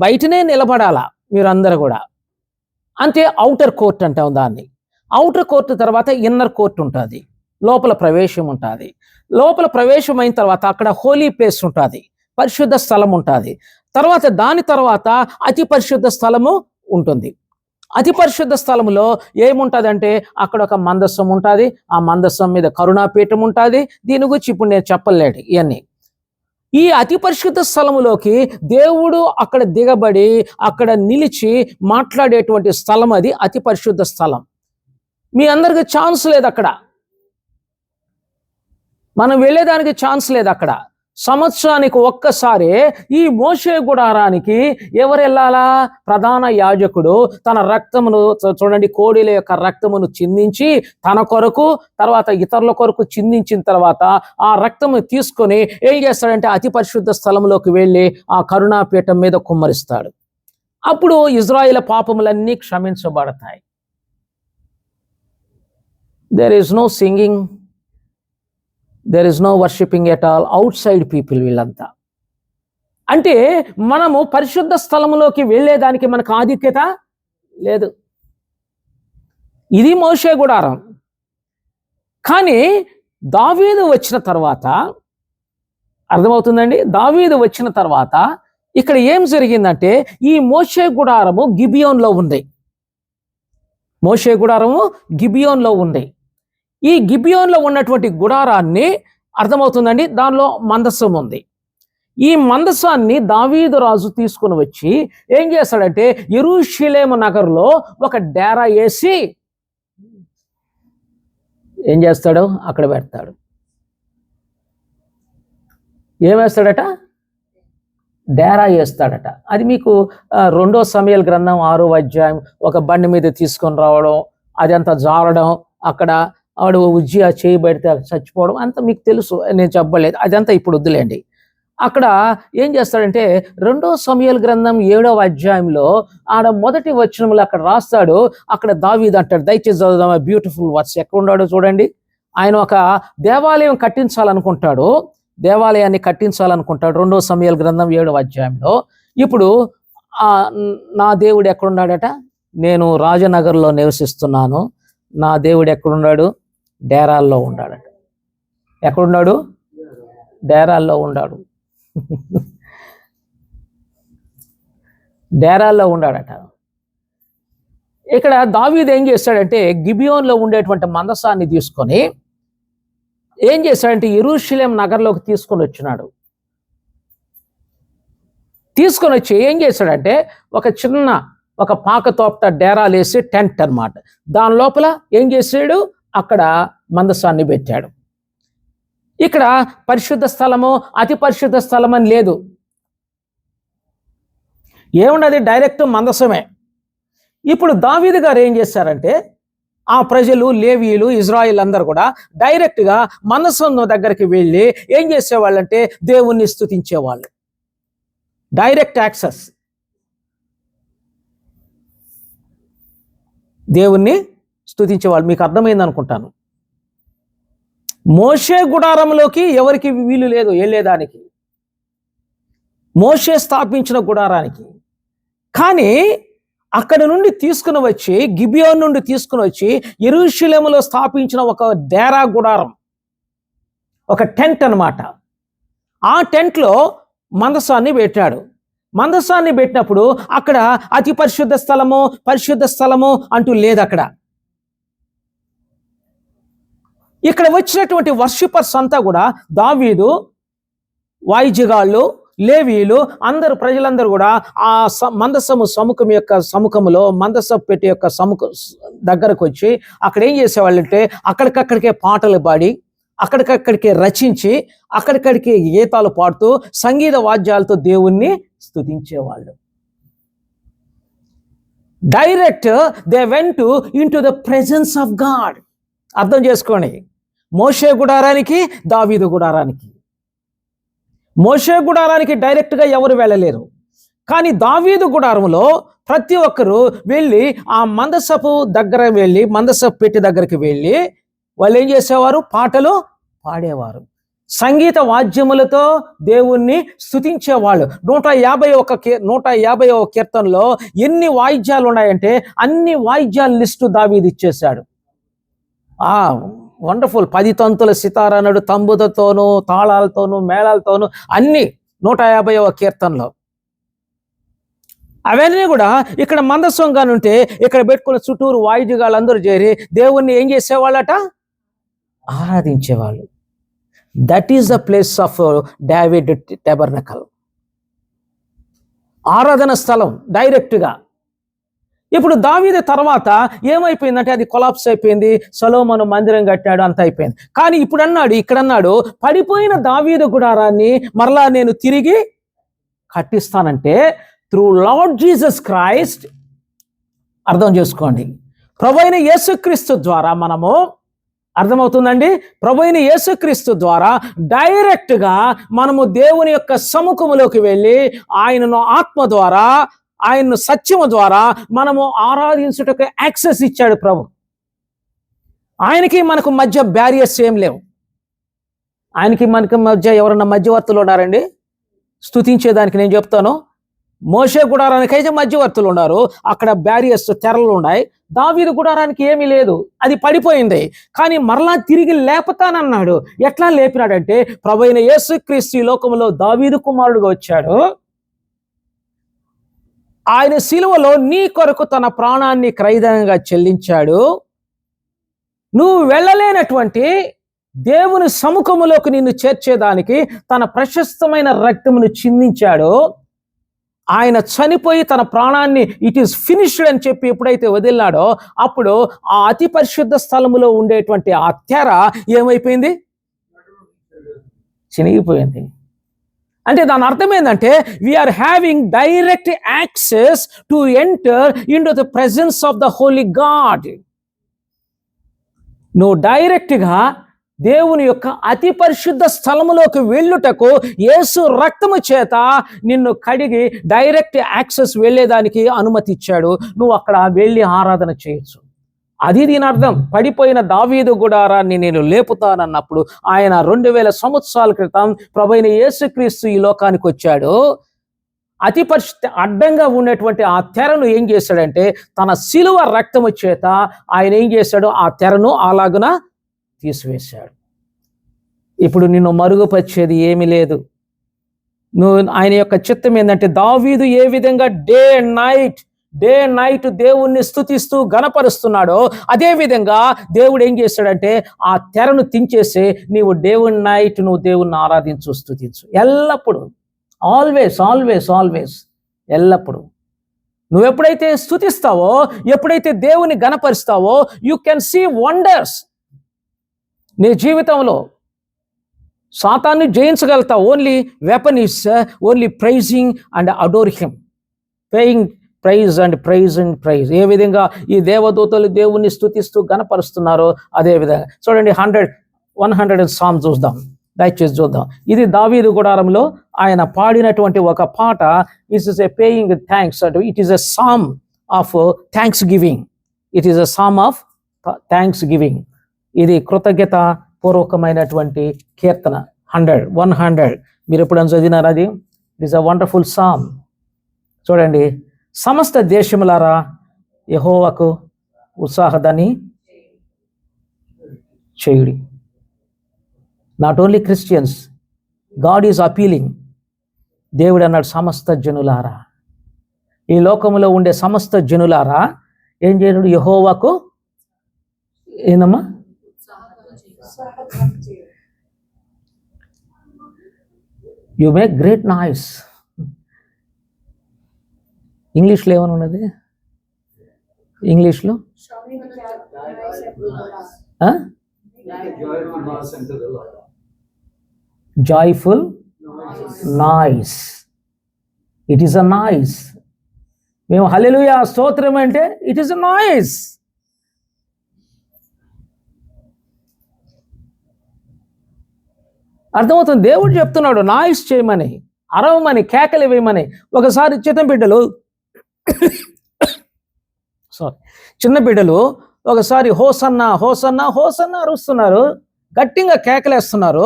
S1: బయటనే నిలబడాలా మీరందరూ కూడా. అంతే, ఔటర్ కోర్ట్ అంటాం దాన్ని. ఔటర్ కోర్టు తర్వాత ఇన్నర్ కోర్ట్ ఉంటుంది, లోపల ప్రవేశం ఉంటుంది. లోపల ప్రవేశం అయిన తర్వాత అక్కడ హోలీ ప్లేస్ ఉంటుంది, పరిశుద్ధ స్థలం ఉంటుంది. తర్వాత దాని తర్వాత అతి పరిశుద్ధ స్థలము ఉంటుంది. అతి పరిశుద్ధ స్థలములో ఏముంటుందంటే అక్కడ ఒక మందస్సం ఉంటుంది. ఆ మందస్సం మీద కరుణాపీఠం ఉంటుంది. దీని గురించి ఇప్పుడు నేను చెప్పలేడు ఇవన్నీ. ఈ అతి పరిశుద్ధ స్థలములోకి దేవుడు అక్కడ దిగబడి అక్కడ నిలిచి మాట్లాడేటువంటి స్థలం అది అతి పరిశుద్ధ స్థలం. మీ అందరికి ఛాన్స్ లేదు అక్కడ, మనం వెళ్ళేదానికి ఛాన్స్ లేదు అక్కడ. సంవత్సరానికి ఒక్కసారి ఈ మోషే గుడారానికి ఎవరు వెళ్ళాలా? ప్రధాన యాజకుడు తన రక్తమును, చూడండి, కోడిల యొక్క రక్తమును చిందించి తన కొరకు, తర్వాత ఇతరుల కొరకు చిందించిన తర్వాత ఆ రక్తము తీసుకొని ఏం చేస్తాడంటే అతి పరిశుద్ధ స్థలంలోకి వెళ్ళి ఆ కరుణాపీఠం మీద కుమ్మరిస్తాడు. అప్పుడు ఇజ్రాయేల్ పాపములన్నీ క్షమించబడతాయి. There is no singing, there is no worshipping at all, outside people వీళ్ళంతా. అంటే మనము పరిశుద్ధ స్థలములోకి వెళ్ళేదానికి మనకు ఆధిక్యత లేదు. ఇది మోషే గుడారం. కానీ దావీదు వచ్చిన తర్వాత, అర్థమవుతుందండి, దావీదు వచ్చిన తర్వాత ఇక్కడ ఏం జరిగిందంటే ఈ మోషే గుడారము గిబియోన్లో ఉంది. మోషే గుడారము గిబియోన్లో ఉంది. ఈ గిబియోన్లో ఉన్నటువంటి గుడారాన్ని, అర్థమవుతుందండి, దానిలో మందస్సం ఉంది. ఈ మందసాన్ని దావీదు రాజు తీసుకుని వచ్చి ఏం చేస్తాడంటే యెరూషలేము నగర్లో ఒక డేరా వేసి ఏం చేస్తాడు, అక్కడ పెడతాడు. ఏమేస్తాడట? డేరా వేస్తాడట. అది మీకు 2 సమూయేలు గ్రంథం 6వ అధ్యాయం, ఒక బండి మీద తీసుకొని రావడం, అదంతా జారడం, అక్కడ ఆడు ఉజ్జియా చేయబడితే చచ్చిపోవడం అంతా మీకు తెలుసు, నేను చెప్పలేదు, అదంతా ఇప్పుడు వద్దులేండి. అక్కడ ఏం చేస్తాడంటే 2 సమూయేలు గ్రంథం 7వ అధ్యాయంలో ఆడ మొదటి వచనంలో అక్కడ రాస్తాడు. అక్కడ దావీదు అంటాడు, దయచేసి చదువుదాం, బ్యూటిఫుల్ వర్డ్స్. ఎక్కడ ఉన్నాడో చూడండి. ఆయన ఒక దేవాలయం కట్టించాలనుకుంటాడు, దేవాలయాన్ని కట్టించాలనుకుంటాడు 2 సమూయేలు గ్రంథం 7వ అధ్యాయంలో. ఇప్పుడు నా దేవుడు ఎక్కడున్నాడట? నేను రాజనగర్లో నివసిస్తున్నాను. నా దేవుడు ఎక్కడున్నాడు? డేరాల్లో ఉన్నాడట. ఎక్కడున్నాడు? డేరాల్లో ఉన్నాడు. డేరాల్లో ఉన్నాడట. ఇక్కడ దావీదు ఏం చేస్తాడంటే గిబియోన్లో ఉండేటువంటి మందసాన్ని తీసుకొని ఏం చేశాడంటే యెరూషలేం నగర్లోకి తీసుకొని వచ్చినాడు. తీసుకొని వచ్చి ఏం చేశాడంటే ఒక పాకతోట డేరాలు వేసి టెంట్ అన్నమాట. దాని లోపల ఏం చేసాడు? అక్కడ మందసాన్ని పెట్టాడు. ఇక్కడ పరిశుద్ధ స్థలము, అతి పరిశుద్ధ స్థలం అని లేదు. ఏమున్నది? డైరెక్ట్ మందసమే. ఇప్పుడు దావీదు గారు ఏం చేశారంటే ఆ ప్రజలు, లేవీయులు, ఇజ్రాయిల్ అందరూ కూడా డైరెక్ట్గా మందసం దగ్గరికి వెళ్ళి ఏం చేసేవాళ్ళంటే దేవుణ్ణి స్తుతించేవాళ్ళు. డైరెక్ట్ యాక్సెస్, దేవుణ్ణి స్తుతించేవాళ్ళు. మీకు అర్థమైంది అనుకుంటాను. మోషే గుడారంలోకి ఎవరికి వీలు లేదు వెళ్ళేదానికి, మోషే స్థాపించిన గుడారానికి. కానీ అక్కడ నుండి తీసుకుని వచ్చి, గిబియోన్ నుండి తీసుకుని వచ్చి యెరూషలేములో స్థాపించిన ఒక డేరా గుడారం, ఒక టెంట్ అన్నమాట. ఆ టెంట్లో మందసాన్ని పెట్టాడు. మందసాన్ని పెట్టినప్పుడు అక్కడ అతి పరిశుద్ధ స్థలము, పరిశుద్ధ స్థలము అంటూ లేదు అక్కడ. ఇక్కడ వచ్చినటువంటి వర్షిపర్స్ అంతా కూడా దావీదు, వాయిద్యగాళ్ళు, లేవీయులు, అందరూ, ప్రజలందరూ కూడా ఆ మందసము సముఖములో మందస పెట్టి యొక్క దగ్గరకు వచ్చి అక్కడ ఏం చేసేవాళ్ళంటే అక్కడికక్కడికే పాటలు పాడి, అక్కడికక్కడికే రచించి, అక్కడికక్కడికే గీతాలు పాడుతూ సంగీత వాద్యాలతో దేవుణ్ణి స్తుతించేవాళ్ళు. Direct they went into the presence of God. అర్థం చేసుకోండి, మోషే గుడారానికి దావీదు గుడారానికి. మోషే గుడారానికి డైరెక్ట్గా ఎవరు వెళ్ళలేరు, కానీ దావీదు గుడారంలో ప్రతి ఒక్కరూ వెళ్ళి ఆ మందసపు దగ్గర వెళ్ళి, మందసపు పెట్టి దగ్గరికి వెళ్ళి వాళ్ళు ఏం చేసేవారు? పాటలు పాడేవారు, సంగీత వాద్యములతో దేవుణ్ణి స్తుతించేవాళ్ళు. 151 కీర్తనలో ఎన్ని వాయిద్యాలు ఉన్నాయంటే అన్ని వాయిద్యాల లిస్టు దావీదు ఇచ్చేశాడు. వండర్ఫుల్. 10 తంతుల సితారనుడు, తంబుదతోనూ తాళాలతోనూ మేళాలతోనూ అన్ని 150వ కీర్తనలో. అవన్నీ కూడా ఇక్కడ మందస్వంగానుంటే ఇక్కడ పెట్టుకున్న చుట్టూరు వాయిద్యగాళ్ళందరూ చేరి దేవుణ్ణి ఏం చేసేవాళ్ళట? ఆరాధించేవాళ్ళు. That is the place of David tabernacle, ఆరాధన స్థలం డైరెక్ట్గా. ఇప్పుడు దావీదు తర్వాత ఏమైపోయిందంటే అది కొలాప్స్ అయిపోయింది, సొలొమోను మందిరం కట్టాడు, అంత అయిపోయింది. కానీ ఇప్పుడు ఇక్కడన్నాడు పడిపోయిన దావీదు గుడారాన్ని మరలా నేను తిరిగి కట్టిస్తానంటే త్రూ లార్డ్ జీసస్ క్రైస్ట్. అర్థం చేసుకోండి, ప్రభువైన యేసుక్రీస్తు ద్వారా మనము, అర్థమవుతుందండి, ప్రభువైన యేసుక్రీస్తు ద్వారా డైరెక్ట్గా మనము దేవుని యొక్క సముఖములోకి వెళ్ళి ఆయనను ఆత్మ ద్వారా, ఆయన్ను సత్యము ద్వారా మనము ఆరాధించుటకు యాక్సెస్ ఇచ్చాడు ప్రభు. ఆయనకి మనకు మధ్య బ్యారియర్స్ ఏం లేవు. ఆయనకి మనకు మధ్య ఎవరన్నా మధ్యవర్తులు ఉన్నారండి? స్తుతించేదానికి నేను చెప్తాను, మోషే గుడారానికైతే మధ్యవర్తులు ఉన్నారు, అక్కడ బ్యారియర్స్, తెరలు ఉన్నాయి. దావీదు గుడారానికి ఏమీ లేదు, అది పడిపోయింది. కానీ మరలా తిరిగి లేపుతానన్నాడు. ఎట్లా లేపినాడంటే ప్రభువైన యేసుక్రీస్తు ఈ లోకంలో దావీదు కుమారుడుగా వచ్చాడు. ఆయన సిలువలో నీ కొరకు తన ప్రాణాన్ని క్రయధనంగా చెల్లించాడు. నువ్వు వెళ్ళలేనటువంటి దేవుని సముఖములోకి నిన్ను చేర్చేదానికి తన ప్రశస్తమైన రక్తమును చిందించాడు. ఆయన చనిపోయి తన ప్రాణాన్ని ఇట్ ఈస్ ఫినిష్డ్ అని చెప్పి ఎప్పుడైతే వదిలాడో అప్పుడు ఆ అతి పరిశుద్ధ స్థలములో ఉండేటువంటి ఆ తెర ఏమైపోయింది? చినిగిపోయింది. అంటే దాని అర్థం ఏంటంటే we are having direct access to enter into the presence of the holy God. నువ్వు డైరెక్ట్గా దేవుని యొక్క అతి పరిశుద్ధ స్థలములోకి వెళ్ళుటకు యేసు రక్తము చేత నిన్ను కడిగి డైరెక్ట్ యాక్సెస్ వెళ్ళేదానికి అనుమతి ఇచ్చాడు. నువ్వు అక్కడ వెళ్ళి ఆరాధన చేయొచ్చు. అది దీని అర్థం. పడిపోయిన దావీదు గుడారాన్ని నేను లేపుతానన్నప్పుడు ఆయన 2000 సంవత్సరాల క్రితం ప్రభువైన యేసుక్రీస్తు ఈ లోకానికి వచ్చాడు. అతి పరిశుద్ధ అడ్డంగా ఉన్నటువంటి ఆ తెరను ఏం చేశాడంటే తన శిలువ రక్తము చేత ఆయన ఏం చేశాడు? ఆ తెరను అలాగున తీసివేశాడు. ఇప్పుడు నిన్ను మరుగుపరిచేది ఏమీ లేదు. నువ్వు ఆయన యొక్క చిత్తం ఏంటంటే దావీదు ఏ విధంగా డే అండ్ నైట్ దేవుణ్ణి స్తుతిస్తూ గణపరుస్తున్నాడో అదే విధంగా దేవుడు ఏం చేశాడంటే ఆ తెరను తించేసి నువ్వు నువ్వు దేవుణ్ణి ఆరాధించు, స్తుతించు ఎల్లప్పుడు. ఆల్వేస్ ఎల్లప్పుడు. నువ్వు ఎప్పుడైతే స్తుతిస్తావో, ఎప్పుడైతే దేవుని గణపరుస్తావో యూ కెన్ సీ వండర్స్ నీ జీవితంలో. సాతాన్ని జయించగలుగుతావు. Only weapon is only praising and adore him. Paying praise and praise. ఏ విధంగా ఈ దేవదూతలు దేవుణ్ణి స్తుతిస్తూ గణపరుస్తున్నారో అదే విధంగా. చూడండి 100 సామ్ చూద్దాం, దయచేసి చూద్దాం. ఇది దావీదు గుడారంలో ఆయన పాడినటువంటి ఒక పాట. It is a paying thanks. It is a psalm of thanksgiving. ఇది కృతజ్ఞత పూర్వకమైనటువంటి కీర్తన. 100 మీరు ఎప్పుడైనా చదివినారు? అది it is a wonderful psalm. చూడండి, సమస్త దేశములారా యెహోవాకు ఉత్సాహధ్వని చేయుడి. Not only Christians, God is appealing. దేవుడు అన్నాడు సమస్త జనులారా, ఈ లోకములో ఉండే సమస్త జనులారా ఏం చేయడు? యెహోవాకు ఏందమ్మా? You make great noise. ఇంగ్లీష్లో ఏమని ఉన్నది? ఇంగ్లీష్లో joyful noise. It is a noise. మేము హల్లెలూయా స్తోత్రం అంటే ఇట్ ఈస్ నాయిస్. అర్థమవుతుంది. దేవుడు చెప్తున్నాడు నాయిస్ చేయమని, అరవమని, కేకలు వేయమని. ఒకసారి చిన్న బిడ్డలు చిన్న బిడ్డలు ఒకసారి హోసన్నా హోసన్నా హోసన్నా అరుస్తున్నారు, గట్టిగా కేకలేస్తున్నారు.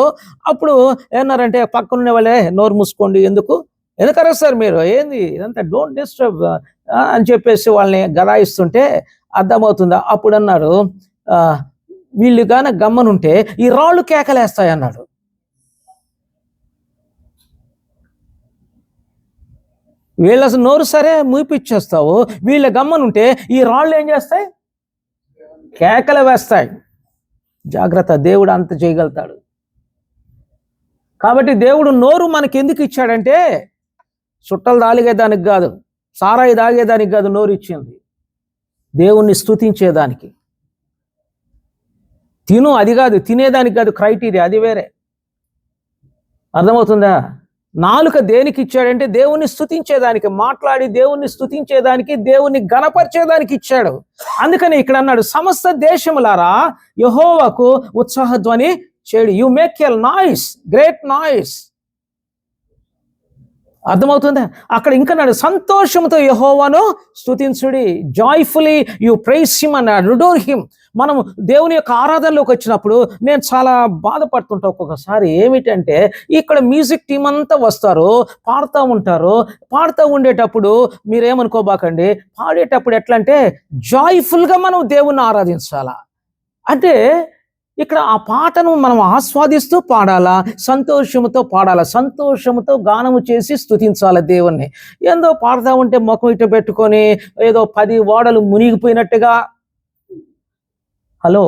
S1: అప్పుడు ఏమన్నారంటే పక్కనున్న వాళ్ళే నోరు మూసుకోండి, ఎందుకు అరుస్తారు మీరు, ఏంది ఇదంతా, డోంట్ డిస్టర్బ్ అని చెప్పేసి వాళ్ళని గదాయిస్తుంటే అర్థమవుతుందా. అప్పుడు అన్నాడు వీళ్ళు కానీ గమ్మనుంటే ఈ రాళ్ళు కేకలేస్తాయి అన్నాడు. వీళ్ళ నోరు సరే మూపిచ్చేస్తావు, వీళ్ళ గమ్మనుంటే ఈ రాళ్ళు ఏం చేస్తాయి, కేకలు వేస్తాయి. జాగ్రత్త, దేవుడు అంత చేయగలుగుతాడు. కాబట్టి దేవుడు నోరు మనకి ఎందుకు ఇచ్చాడంటే చుట్టలు తాగేదానికి కాదు, సారాయి తాగేదానికి కాదు నోరు ఇచ్చింది, దేవుణ్ణి స్తుతించేదానికి. తిను అది కాదు, తినేదానికి కాదు క్రైటీరియా, అది వేరే. అర్థమవుతుందా. నాలుక దేనికి ఇచ్చాడంటే దేవుణ్ణి స్తుతించేదానికి, మాట్లాడి దేవుణ్ణి స్తుతించేదానికి, దేవుణ్ణి గణపరిచేదానికి ఇచ్చాడు. అందుకని ఇక్కడ అన్నాడు సమస్త దేశములారా యెహోవాకు ఉత్సాహధ్వని చేయుడి. You make a noise, great noise. అర్థమవుతుందా. అక్కడ ఇంకా అన్నాడు సంతోషంతో యెహోవాను స్తుతించుడి, జాయ్ఫుల్లీ యు ప్రైజ్ హిమ్ అన్నాడు, అడోర్ హిమ్. మనం దేవుని యొక్క ఆరాధనలోకి వచ్చినప్పుడు నేను చాలా బాధపడుతుంటా ఒక్కొక్కసారి. ఏమిటంటే ఇక్కడ మ్యూజిక్ టీం అంతా వస్తారు, పాడుతూ ఉంటారు. పాడుతూ ఉండేటప్పుడు మీరేమనుకోబాకండి, పాడేటప్పుడు ఎట్లా అంటే జాయ్ఫుల్గా మనం దేవుణ్ణి ఆరాధించాలా. అంటే ఇక్కడ ఆ పాటను మనం ఆస్వాదిస్తూ పాడాలా, సంతోషముతో పాడాలా, సంతోషముతో గానము చేసి స్తుతించాలి దేవుణ్ణి. ఏందో పాడుతూ ఉంటే ముఖం ఇటు పెట్టుకొని ఏదో 10 ఓడలు మునిగిపోయినట్టుగా, హలో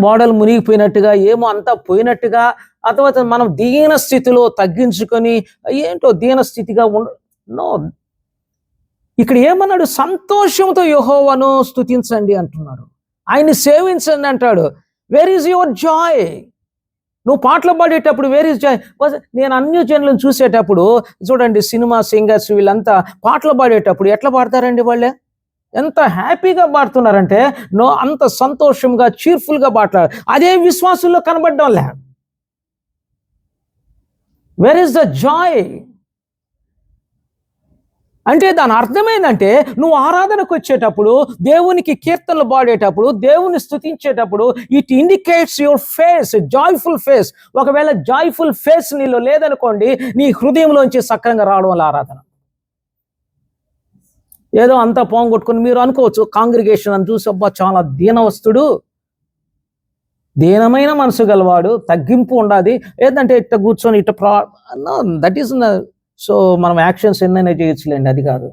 S1: ఓడలు మునిగిపోయినట్టుగా, ఏమో అంతా పోయినట్టుగా, అథవా మనం దీన స్థితిలో తగ్గించుకొని ఏంటో దీన స్థితిగా నో. ఇక్కడ ఏమన్నాడు, సంతోషంతో యెహోవాను స్తుతించండి అంటున్నాడు, ఆయన్ని సేవించండి అంటాడు. Where is your Joy? నువ్వు పాటలు పాడేటప్పుడు వేర్ ఈజ్ జాయ్? నేను అన్య జనులను చూసేటప్పుడు చూడండి, సినిమా సింగర్స్ వీళ్ళంతా పాటలు పాడేటప్పుడు ఎట్లా పాడతారండి, వాళ్ళే ఎంత హ్యాపీగా పాడుతున్నారంటే అంత సంతోషంగా చీర్ఫుల్గా పాడతారు. అదే విశ్వాసుల్లో కనబడడం లే. వేర్ ఈజ్ ద జాయ్ అంటే దాని అర్థమైందంటే నువ్వు ఆరాధనకు వచ్చేటప్పుడు, దేవునికి కీర్తనలు పాడేటప్పుడు, దేవుని స్తుతించేటప్పుడు it indicates your face, joyful face. ఒకవేళ జాయ్ఫుల్ ఫేస్ నీలో లేదనుకోండి, నీ హృదయంలోంచి సక్రంగా రావడం వల్ల ఆరాధన. ఏదో అంతా పోంగొట్టుకుని మీరు అనుకోవచ్చు, కాంగ్రిగేషన్ అని చూసి అబ్బా చాలా దీనవస్తుడు, దీనమైన మనసు గలవాడు, తగ్గింపు ఉండాలి, ఏదంటే ఇట్ట కూర్చొని ఇట్ట దట్ ఈస్ సో మనం యాక్షన్స్ ఎన్నైనా చేయొచ్చులేండి, అది కాదు.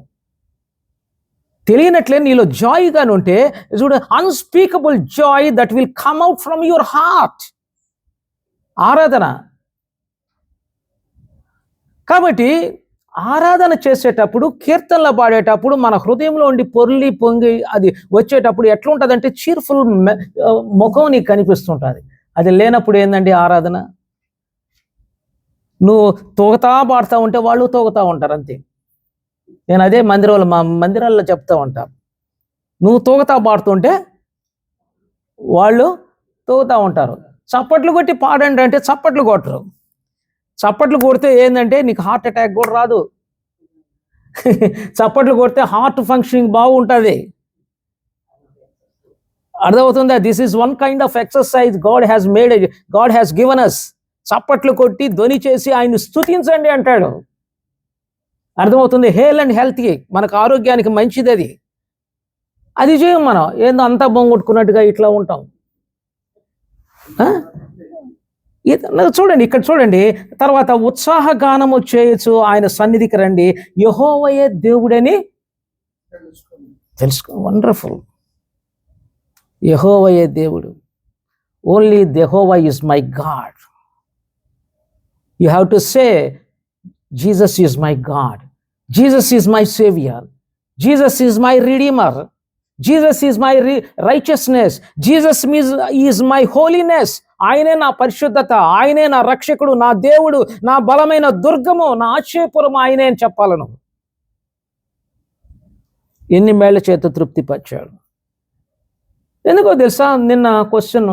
S1: తెలియనట్లే నీలో జాయ్ గాని ఉంటే చూడ, unspeakable Joy that will come out from your heart. ఆరాధన. కాబట్టి ఆరాధన చేసేటప్పుడు, కీర్తనలు పాడేటప్పుడు మన హృదయంలో ఉండి పొర్లి పొంగి అది వచ్చేటప్పుడు ఎట్లా ఉంటుందంటే చీర్ఫుల్ ముఖం నీకు కనిపిస్తుంటుంది. అది లేనప్పుడు ఏందండి ఆరాధన? నువ్వు తోగుతా పాడుతూ ఉంటే వాళ్ళు తోగుతూ ఉంటారు అంతే. నేను అదే మా మందిరాల్లో చెప్తా ఉంటా, నువ్వు తోగుతా పాడుతుంటే వాళ్ళు తోగుతూ ఉంటారు. చప్పట్లు కొట్టి పాడండి అంటే చప్పట్లు కొట్టరు. చప్పట్లు కొడితే ఏంటంటే నీకు హార్ట్ అటాక్ కూడా రాదు. చప్పట్లు కొడితే హార్ట్ ఫంక్షనింగ్ బాగుంటుంది. అర్థమవుతుందా? This is one kind of exercise God has given us. చప్పట్లు కొట్టి ధ్వని చేసి ఆయన్ని స్తుతించండి అంటాడు. అర్థమవుతుంది? హెల్త్ అండ్ హెల్త్కి, మనకు ఆరోగ్యానికి మంచిది అది. అది చేయం మనం, ఏందో అంతా బొంగొట్టుకున్నట్టుగా ఇట్లా ఉంటాం. చూడండి, ఇక్కడ చూడండి, తర్వాత ఉత్సాహ గానము చేయొచ్చు, ఆయన సన్నిధికి రండి, యెహోవాయే దేవుడని తెలుసుకో. వండర్ఫుల్. యెహోవాయే దేవుడు. Only Jehovah is my God. You have to say, Jesus is my God. Jesus is my Savior. Jesus is my Redeemer. Jesus is my righteousness. Jesus is my holiness. ఆయనే నా పరిశుద్ధత, ఆయనే నా రక్షకుడు, నా దేవుడు, నా బలమైన దుర్గము, నా ఆశ్చర్యపురం ఆయనే అని చెప్పాలను. ఎన్ని మేళ్ల చేత తృప్తిపరిచాడు. ఎందుకో తెలుసా, నిన్న క్వశ్చన్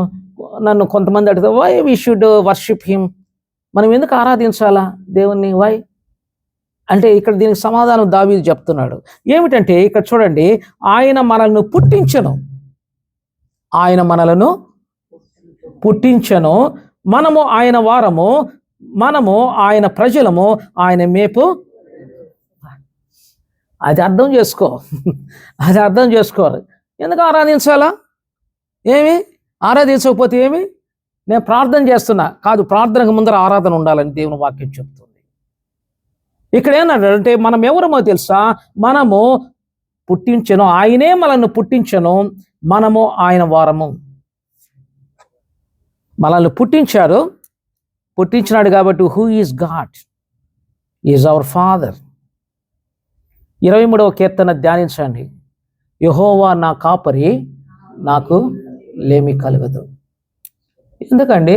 S1: నన్ను కొంతమంది అడిగితే, why we should worship him, మనం ఎందుకు ఆరాధించాలా దేవుణ్ణి, వై అంటే ఇక్కడ దీనికి సమాధానం దావీదు చెప్తున్నాడు. ఏమిటంటే ఇక్కడ చూడండి, ఆయన మనల్ని పుట్టించను, ఆయన మనలను పుట్టించను, మనము ఆయన వారము, మనము ఆయన ప్రజలము, ఆయన మేపు. అది అర్థం చేసుకో, అది అర్థం చేసుకోరు. ఎందుకు ఆరాధించాలా, ఏమి ఆరాధించకపోతే ఏమి, నేను ప్రార్థన చేస్తున్నా కాదు, ప్రార్థనకు ముందర ఆరాధన ఉండాలని దేవుని వాక్యం చెప్తుంది. ఇక్కడ ఏమన్నాడంటే మనం ఎవరమో తెలుసా, మనము పుట్టించను, ఆయనే మనల్ని పుట్టించను, మనము ఆయన వారము. మనల్ని పుట్టించినాడు కాబట్టి who is God, is our father. 23వ కీర్తన ధ్యానించండి. యెహోవా నా కాపరి, నాకు లేమి కలగదు. ఎందుకండి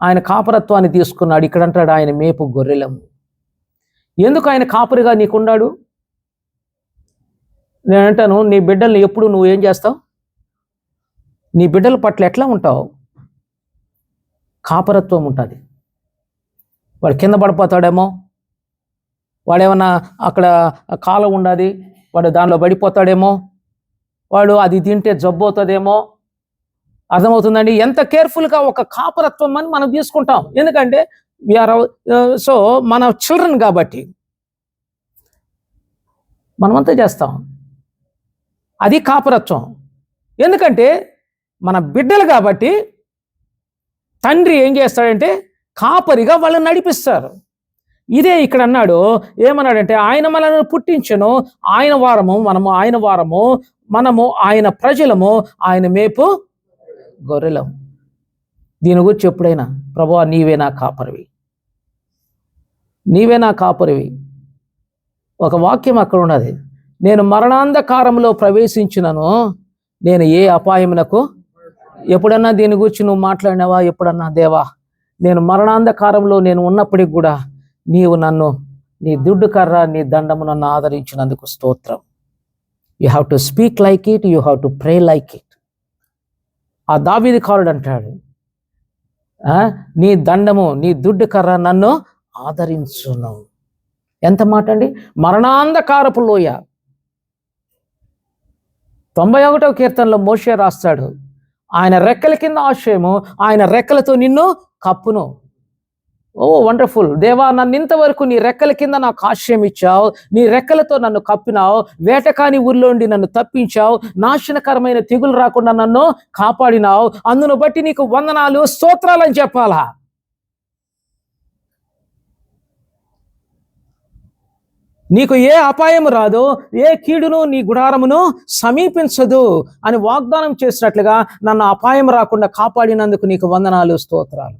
S1: ఆయన కాపరత్వాన్ని తీసుకున్నాడు. ఇక్కడ అంటాడు ఆయన మేపు గొర్రెలము. ఎందుకు ఆయన కాపరిగా నీకున్నాడు? నేను అంటాను, నీ బిడ్డల్ని ఎప్పుడు నువ్వు ఏం చేస్తావు, నీ బిడ్డల పట్ల ఎట్లా ఉంటావు? కాపరత్వం ఉంటుంది. వాడు కింద పడిపోతాడేమో, వాడేమన్నా అక్కడ కాలం ఉండదు, వాడు దానిలో పడిపోతాడేమో, వాడు అది తింటే జబ్బు అవుతుందేమో. అర్థమవుతుందండి? ఎంత కేర్ఫుల్గా ఒక కాపరత్వం అని మనం తీసుకుంటాం. ఎందుకంటే సో మన చిల్డ్రన్ కాబట్టి మనమంతా చేస్తాం. అది కాపరత్వం. ఎందుకంటే మన బిడ్డలు కాబట్టి తండ్రి ఏం చేస్తాడంటే కాపరిగా వాళ్ళని నడిపిస్తారు. ఇదే ఇక్కడ అన్నాడు, ఏమన్నాడంటే ఆయన మనల్ని పుట్టించను, ఆయన వారము, మనము ఆయన వారము, మనము ఆయన ప్రజలము, ఆయన మేపు గొర్రెలం. దీని గురించి ఎప్పుడైనా ప్రభువా నీవే నా కాపరివి, నీవే నా కాపరివి. ఒక వాక్యం అక్కడ ఉన్నది, నేను మరణాంధకారంలో ప్రవేశించినను నేను ఏ అపాయమునకు. ఎప్పుడన్నా దీని గురించి నువ్వు మాట్లాడినావా? ఎప్పుడన్నా దేవా నేను మరణాంధకారంలో నేను ఉన్నప్పటికి కూడా నీవు నన్ను, నీ దుడ్డు కర్ర, నీ దండము నన్ను ఆదరించినందుకు స్తోత్రం. You have to speak like it, you have to pray like it. ఆ దావీదుకారుడు అంటాడు, నీ దండము, నీ దుడ్డు కర్ర నన్ను ఆదరించును. ఎంత మాట అండి! మరణాంధకారపు లోయ. 91వ కీర్తనలో మోషే రాస్తాడు, ఆయన రెక్కల కింద ఆశ్రయము, ఆయన రెక్కలతో నిన్ను కప్పును. ఓ వండర్ఫుల్ దేవా, నన్ను ఇంతవరకు నీ రెక్కల కింద నాకు ఆశ్రయం ఇచ్చావు, నీ రెక్కలతో నన్ను కప్పినావు, వేటకాని ఊర్లోండి నన్ను తప్పించావు, నాశనకరమైన తెగులు రాకుండా నన్ను కాపాడినావు, అందును బట్టి నీకు వందనాలు, స్తోత్రాలని చెప్పాలా. నీకు ఏ అపాయము రాదు, ఏ కీడును నీ గుడారమును సమీపించదు అని వాగ్దానం చేసినట్లుగా నన్ను అపాయం రాకుండా కాపాడినందుకు నీకు వందనాలు, స్తోత్రాలు.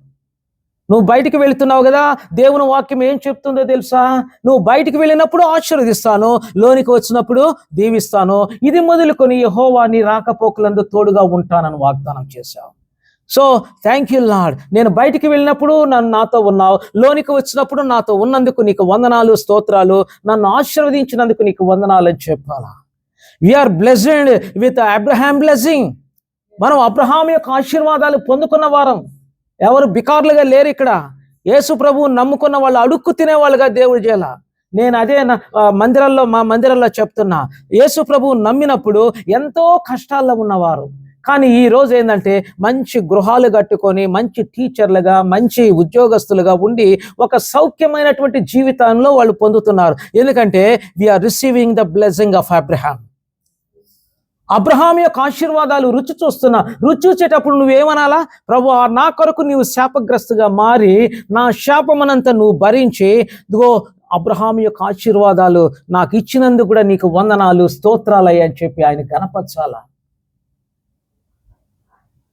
S1: నువ్వు బయటికి వెళుతున్నావు కదా, దేవుని వాక్యం ఏం చెప్తుందో తెలుసా? నువ్వు బయటికి వెళ్ళినప్పుడు ఆశీర్వదిస్తాను, లోనికి వచ్చినప్పుడు దీవిస్తాను, ఇది మొదలుకొని యెహోవా నీ రాకపోకలందు తోడుగా ఉంటానని వాగ్దానం చేశావు. సో థ్యాంక్ యూ లార్డ్, నేను బయటికి వెళ్ళినప్పుడు నాతో ఉన్నావు, లోనికి వచ్చినప్పుడు నాతో ఉన్నందుకు నీకు వందనాలు, స్తోత్రాలు, నన్ను ఆశీర్వదించినందుకు నీకు వందనాలు అని చెప్పాలా. We are blessed with Abraham blessing. మనం అబ్రహాం యొక్క ఆశీర్వాదాలు పొందుకున్న వారం. ఎవరు బికార్లుగా లేరు ఇక్కడ. యేసు ప్రభువు నమ్ముకున్న వాళ్ళు అడుక్కు తినేవాళ్ళుగా దేవుడు చేయాల. నేను అదే మా మందిరంలో చెప్తున్నా, యేసు ప్రభువు నమ్మినప్పుడు ఎంతో కష్టాల్లో ఉన్నవారు, కానీ ఈ రోజు ఏంటంటే మంచి గృహాలు కట్టుకొని, మంచి టీచర్లుగా, మంచి ఉద్యోగస్తులుగా ఉండి ఒక సౌఖ్యమైనటువంటి జీవితంలో వాళ్ళు పొందుతున్నారు. ఎందుకంటే we are receiving the blessing of Abraham. Abraham యొక్క ఆశీర్వాదాలు రుచి చూస్తున్నా. రుచి చూసేటప్పుడు నువ్వేమనాలా? ప్రభువా, నా కొరకు నీవు శాపగ్రస్తుగా మారి నా శాపమనంతా నువ్వు భరించి, ఇదిగో అబ్రహాం యొక్క ఆశీర్వాదాలు నాకు ఇచ్చినందుకు కూడా నీకు వందనాలు, స్తోత్రాలయ్యా అని చెప్పి ఆయన కనపరచాలా.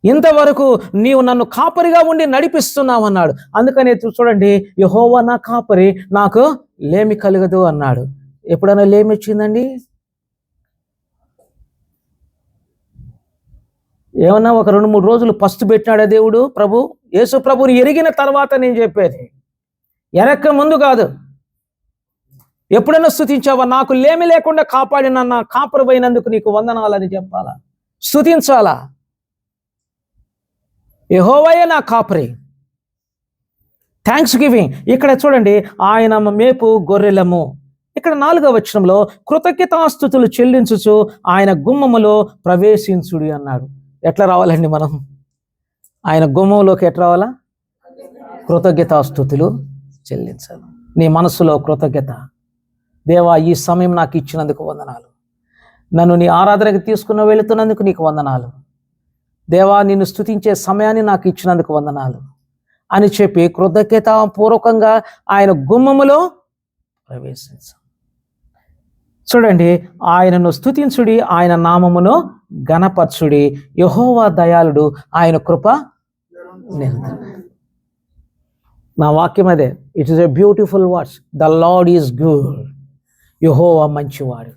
S1: ఇంతవరకు నీవు నన్ను కాపరిగా ఉండి నడిపిస్తున్నావు అన్నాడు. అందుకనే చూడండి, యెహోవా నా కాపరి, నాకు లేమి కలగదు అన్నాడు. ఎప్పుడైనా లేమి వచ్చిందండి? ఏమన్నా ఒక 2-3 రోజులు పస్తు పెట్టినాడా దేవుడు? యేసు ప్రభుని ఎరిగిన తర్వాత నేను చెప్పేది, ఎరక్క ముందు కాదు. ఎప్పుడైనా స్తుతించావా? నాకు లేమి లేకుండా కాపాడిన నా కాపురమైనందుకు నీకు వందనాలని చెప్పాలా, స్తుతించాలా. యెహోవాయే నా కాపరి. Thanks giving. ఇక్కడ చూడండి, ఆయన మేపు గొర్రెలము. ఇక్కడ 4వ వచనంలో కృతజ్ఞతాస్తుతులు చెల్లించుచు ఆయన గుమ్మములో ప్రవేశించుడి అన్నాడు. ఎట్లా రావాలండి మనం ఆయన గుమ్మంలోకి? ఎట్లా రావాలా? కృతజ్ఞతాస్తుతులు చెల్లించాలి. నీ మనసులో కృతజ్ఞత. దేవా, ఈ సమయం నాకు ఇచ్చినందుకు వందనాలు. నన్ను నీ ఆరాధనకు తీసుకుని వెళుతున్నందుకు నీకు వందనాలు. దేవా, నిన్ను స్తుతించే సమయాన్ని నాకు ఇచ్చినందుకు వందనాలు అని చెప్పి కృతజ్ఞతాపూర్వకంగా ఆయన గుమ్మములో ప్రవేశించు. చూడండి, ఆయనను స్తుతించుడి, ఆయన నామమును ఘనపరచుడి. యెహోవా దయాళుడు, ఆయన కృప నిరంతరం. నా వాక్యం అదే. It is a beautiful words. The lord is good. యెహోవా మంచివాడు.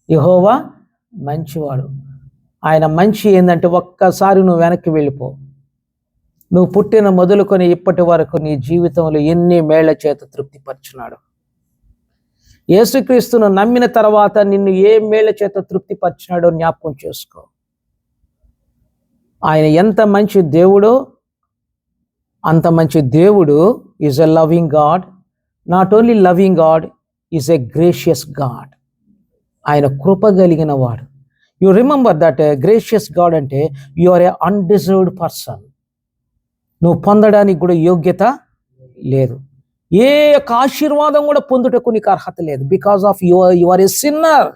S1: యెహోవా మంచివాడు. ఆయన మంచి ఏంటంటే, ఒక్కసారి నువ్వు వెనక్కి వెళ్ళిపో. నువ్వు పుట్టిన మొదలుకొని ఇప్పటి వరకు నీ జీవితంలో ఎన్ని మేళ్ల చేత తృప్తిపరచున్నాడు. యేసుక్రీస్తును నమ్మిన తర్వాత నిన్ను ఏ మేళ్ల చేత తృప్తిపరిచినాడో జ్ఞాపకం చేసుకో. ఆయన ఎంత మంచి దేవుడో అంత మంచి దేవుడు. Is a loving God. Not only loving God, is a gracious God. ఆయన కృప కలిగిన వాడు. You remember that gracious God అంటే you are a undeserved person. నువ్వు పొందడానికి కూడా యోగ్యత లేదు. ఏ యొక్క ఆశీర్వాదం కూడా పొందుటకు నీకు అర్హత లేదు. Because of you are a sinner.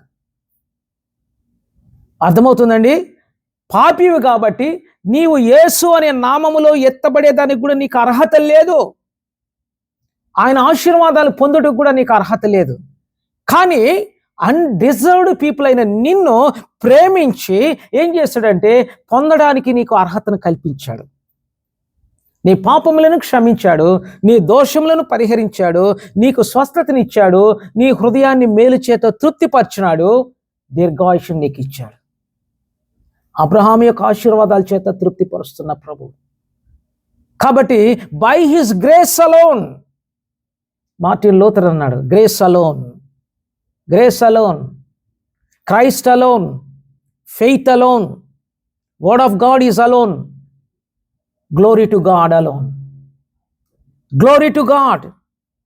S1: అర్థమవుతుందండి? పాపివి కాబట్టి నీవు యేసు అనే నామములో ఎత్తబడేదానికి కూడా నీకు అర్హత లేదు. ఆయన ఆశీర్వాదాలు పొందుటకు కూడా నీకు అర్హత లేదు. కానీ అన్డిజర్వ్డ్ పీపుల్ అయిన నిన్ను ప్రేమించి ఏం చేశాడంటే పొందడానికి నీకు అర్హతను కల్పించాడు. నీ పాపములను క్షమించాడు, నీ దోషములను పరిహరించాడు, నీకు స్వస్థతనిచ్చాడు, నీ హృదయాన్ని మేలు చేత తృప్తిపరిచినాడు, దీర్ఘాయుష్యం నీకు ఇచ్చాడు. అబ్రహాము యొక్క ఆశీర్వాదాల చేత తృప్తిపరుస్తున్న ప్రభు. కాబట్టి by his grace alone, Martin Luther అన్నాడు, grace alone, grace alone, Christ alone, faith alone, word of God is alone, glory to God alone. Glory to God.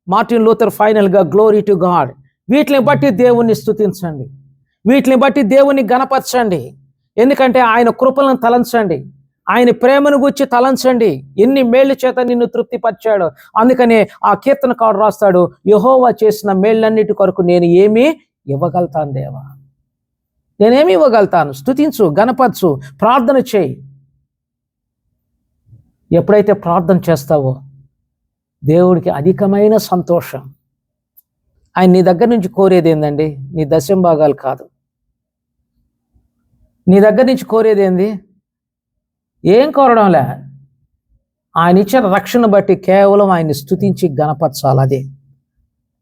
S1: Martin Luther ఫైనల్గా గ్లోరీ టు గాడ్. వీటిని బట్టి దేవుణ్ణి స్తుతించండి, వీటిని బట్టి దేవుణ్ణి గణపరచండి. ఎందుకంటే ఆయన కృపలను తలంచండి, ఆయన ప్రేమను గురించి తలంచండి. ఎన్ని మేళ్ల చేత నిన్ను తృప్తిపరిచాడు. అందుకనే ఆ కీర్తనకారుడు రాస్తాడు, యెహోవా చేసిన మేళ్ళన్నిటి కొరకు నేను ఏమీ ఇవ్వగలుగుతాను దేవా, నేనేమి ఇవ్వగలుగుతాను. స్తుతించు, గణపరచు, ప్రార్థన చేయి. ఎప్పుడైతే ప్రార్థన చేస్తావో దేవుడికి అధికమైన సంతోషం. ఆయన నీ దగ్గర నుంచి కోరేది ఏందండి? నీ దశంభాగాలు కాదు. నీ దగ్గర నుంచి కోరేది ఏంది? ఏం కోరడంలే. ఆయన ఇచ్చిన రక్షణ బట్టి కేవలం ఆయన్ని స్తుతించి గణపరచాలి. అదే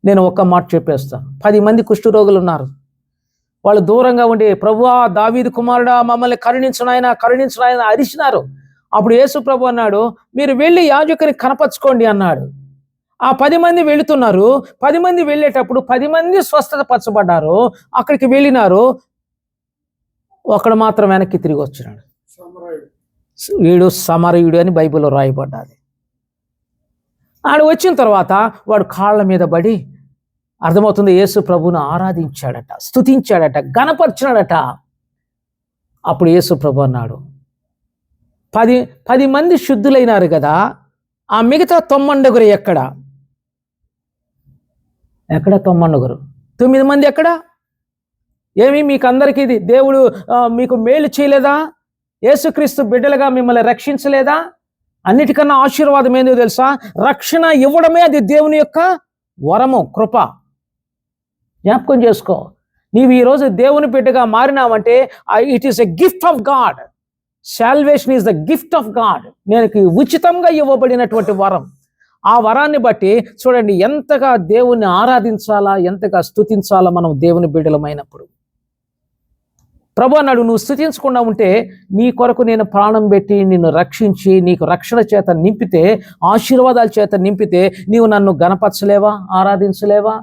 S1: నేను ఒక్క మాట చెప్పేస్తాను. 10 మంది కుష్ఠరోగులు ఉన్నారు. వాళ్ళు దూరంగా ఉండి, ప్రభువా దావీదు కుమారుడా మమ్మల్ని కరుణించునాయన, కరుణించునాయన అరిచినారు. అప్పుడు యేసు ప్రభు అన్నాడు, మీరు వెళ్ళి యాజకుని కనపరచుకోండి అన్నాడు. ఆ 10 మంది వెళుతున్నారు. 10 మంది వెళ్ళేటప్పుడు 10 మంది స్వస్థత పరచబడ్డారు. అక్కడికి వెళ్ళినారు. ఒకడు మాత్రం వెనక్కి తిరిగి వచ్చినాడు. వీడు సమరయుడు అని బైబిల్లో రాయబడ్డాది. ఆడు వచ్చిన తర్వాత వాడు కాళ్ళ మీద పడి, అర్థమవుతుంది, యేసు ప్రభువును ఆరాధించాడట, స్తుతించాడట, గణపరిచినాడట. అప్పుడు యేసు ప్రభు అన్నాడు, 10 మంది శుద్ధులైనారు కదా, ఆ మిగతా 90 ఎక్కడ? 90? 9 మంది ఎక్కడ? ఏమి మీకు అందరికీ ఇది దేవుడు మీకు మేలు చేయలేదా? యేసుక్రీస్తు బిడ్డలుగా మిమ్మల్ని రక్షించలేదా? అన్నిటికన్నా ఆశీర్వాదం ఏందో తెలుసా? రక్షణ ఇవ్వడమే అది దేవుని యొక్క వరము, కృప. జ్ఞాపకం చేసుకో. నీవు ఈరోజు దేవుని బిడ్డగా మారినావంటే it is a gift of God. Salvation is the gift of God. నేను ఉచితంగా ఇవ్వబడినటువంటి వరం. ఆ వరాన్ని బట్టి చూడండి ఎంతగా దేవుణ్ణి ఆరాధించాలా, ఎంతగా స్తుతించాలా మనం దేవుని బిడ్డలమైనప్పుడు. ప్రభు అన్నాడు, నువ్వు స్తుతించకుండా ఉంటే నీ కొరకు నేను ప్రాణం పెట్టి నిన్ను రక్షించి నీకు రక్షణ చేత నింపితే, ఆశీర్వాదాల చేత నింపితే నీవు నన్ను గణపరచలేవా, ఆరాధించలేవా?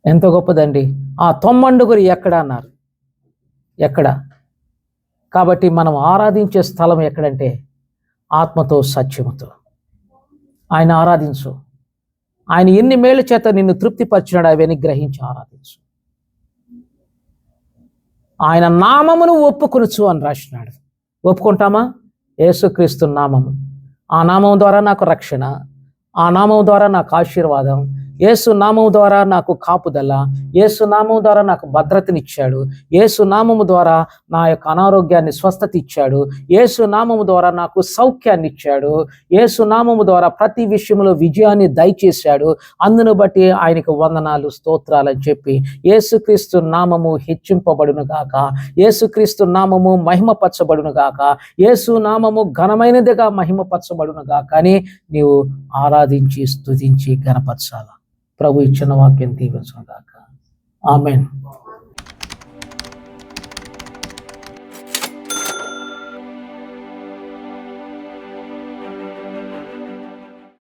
S1: ఎంత గొప్పదండి. ఆ తొమ్మండుగురు ఎక్కడ అన్నారు? ఎక్కడ? కాబట్టి మనం ఆరాధించే స్థలం ఎక్కడంటే ఆత్మతో సత్యముతో. ఆయన ఆరాధించు. ఆయన ఎన్ని మేళ్ళ చేత నిన్ను తృప్తిపరిచినాడు అవన్నీ గ్రహించి ఆరాధించు. ఆయన నామమును ఒప్పుకొనుచు అని రాసినాడు. ఒప్పుకుంటామా? యేసుక్రీస్తు నామము. ఆ నామం ద్వారా నాకు రక్షణ, ఆ నామం ద్వారా నాకు ఆశీర్వాదం, యేసు నామం ద్వారా నాకు కాపుదల, యేసు నామం ద్వారా నాకు భద్రతనిచ్చాడు, యేసు నామము ద్వారా నా యొక్క అనారోగ్యాన్ని స్వస్థత ఇచ్చాడు, యేసు నామము ద్వారా నాకు సౌఖ్యాన్ని ఇచ్చాడు, యేసు నామము ద్వారా ప్రతి విషయంలో విజయాన్ని దయచేశాడు. అందును బట్టి ఆయనకు వందనాలు, స్తోత్రాలు అని చెప్పి యేసుక్రీస్తు నామము హెచ్చింపబడును గాక, యేసుక్రీస్తు నామము మహిమపరచబడును గాక, యేసు నామము ఘనమైనదిగా మహిమపరచబడును గాక అని నీవు ఆరాధించి స్తుతించి ఘనపరచాల. ప్రభు ఇచ్చిన వాక్యం దీవించును గాక. ఆమేన్.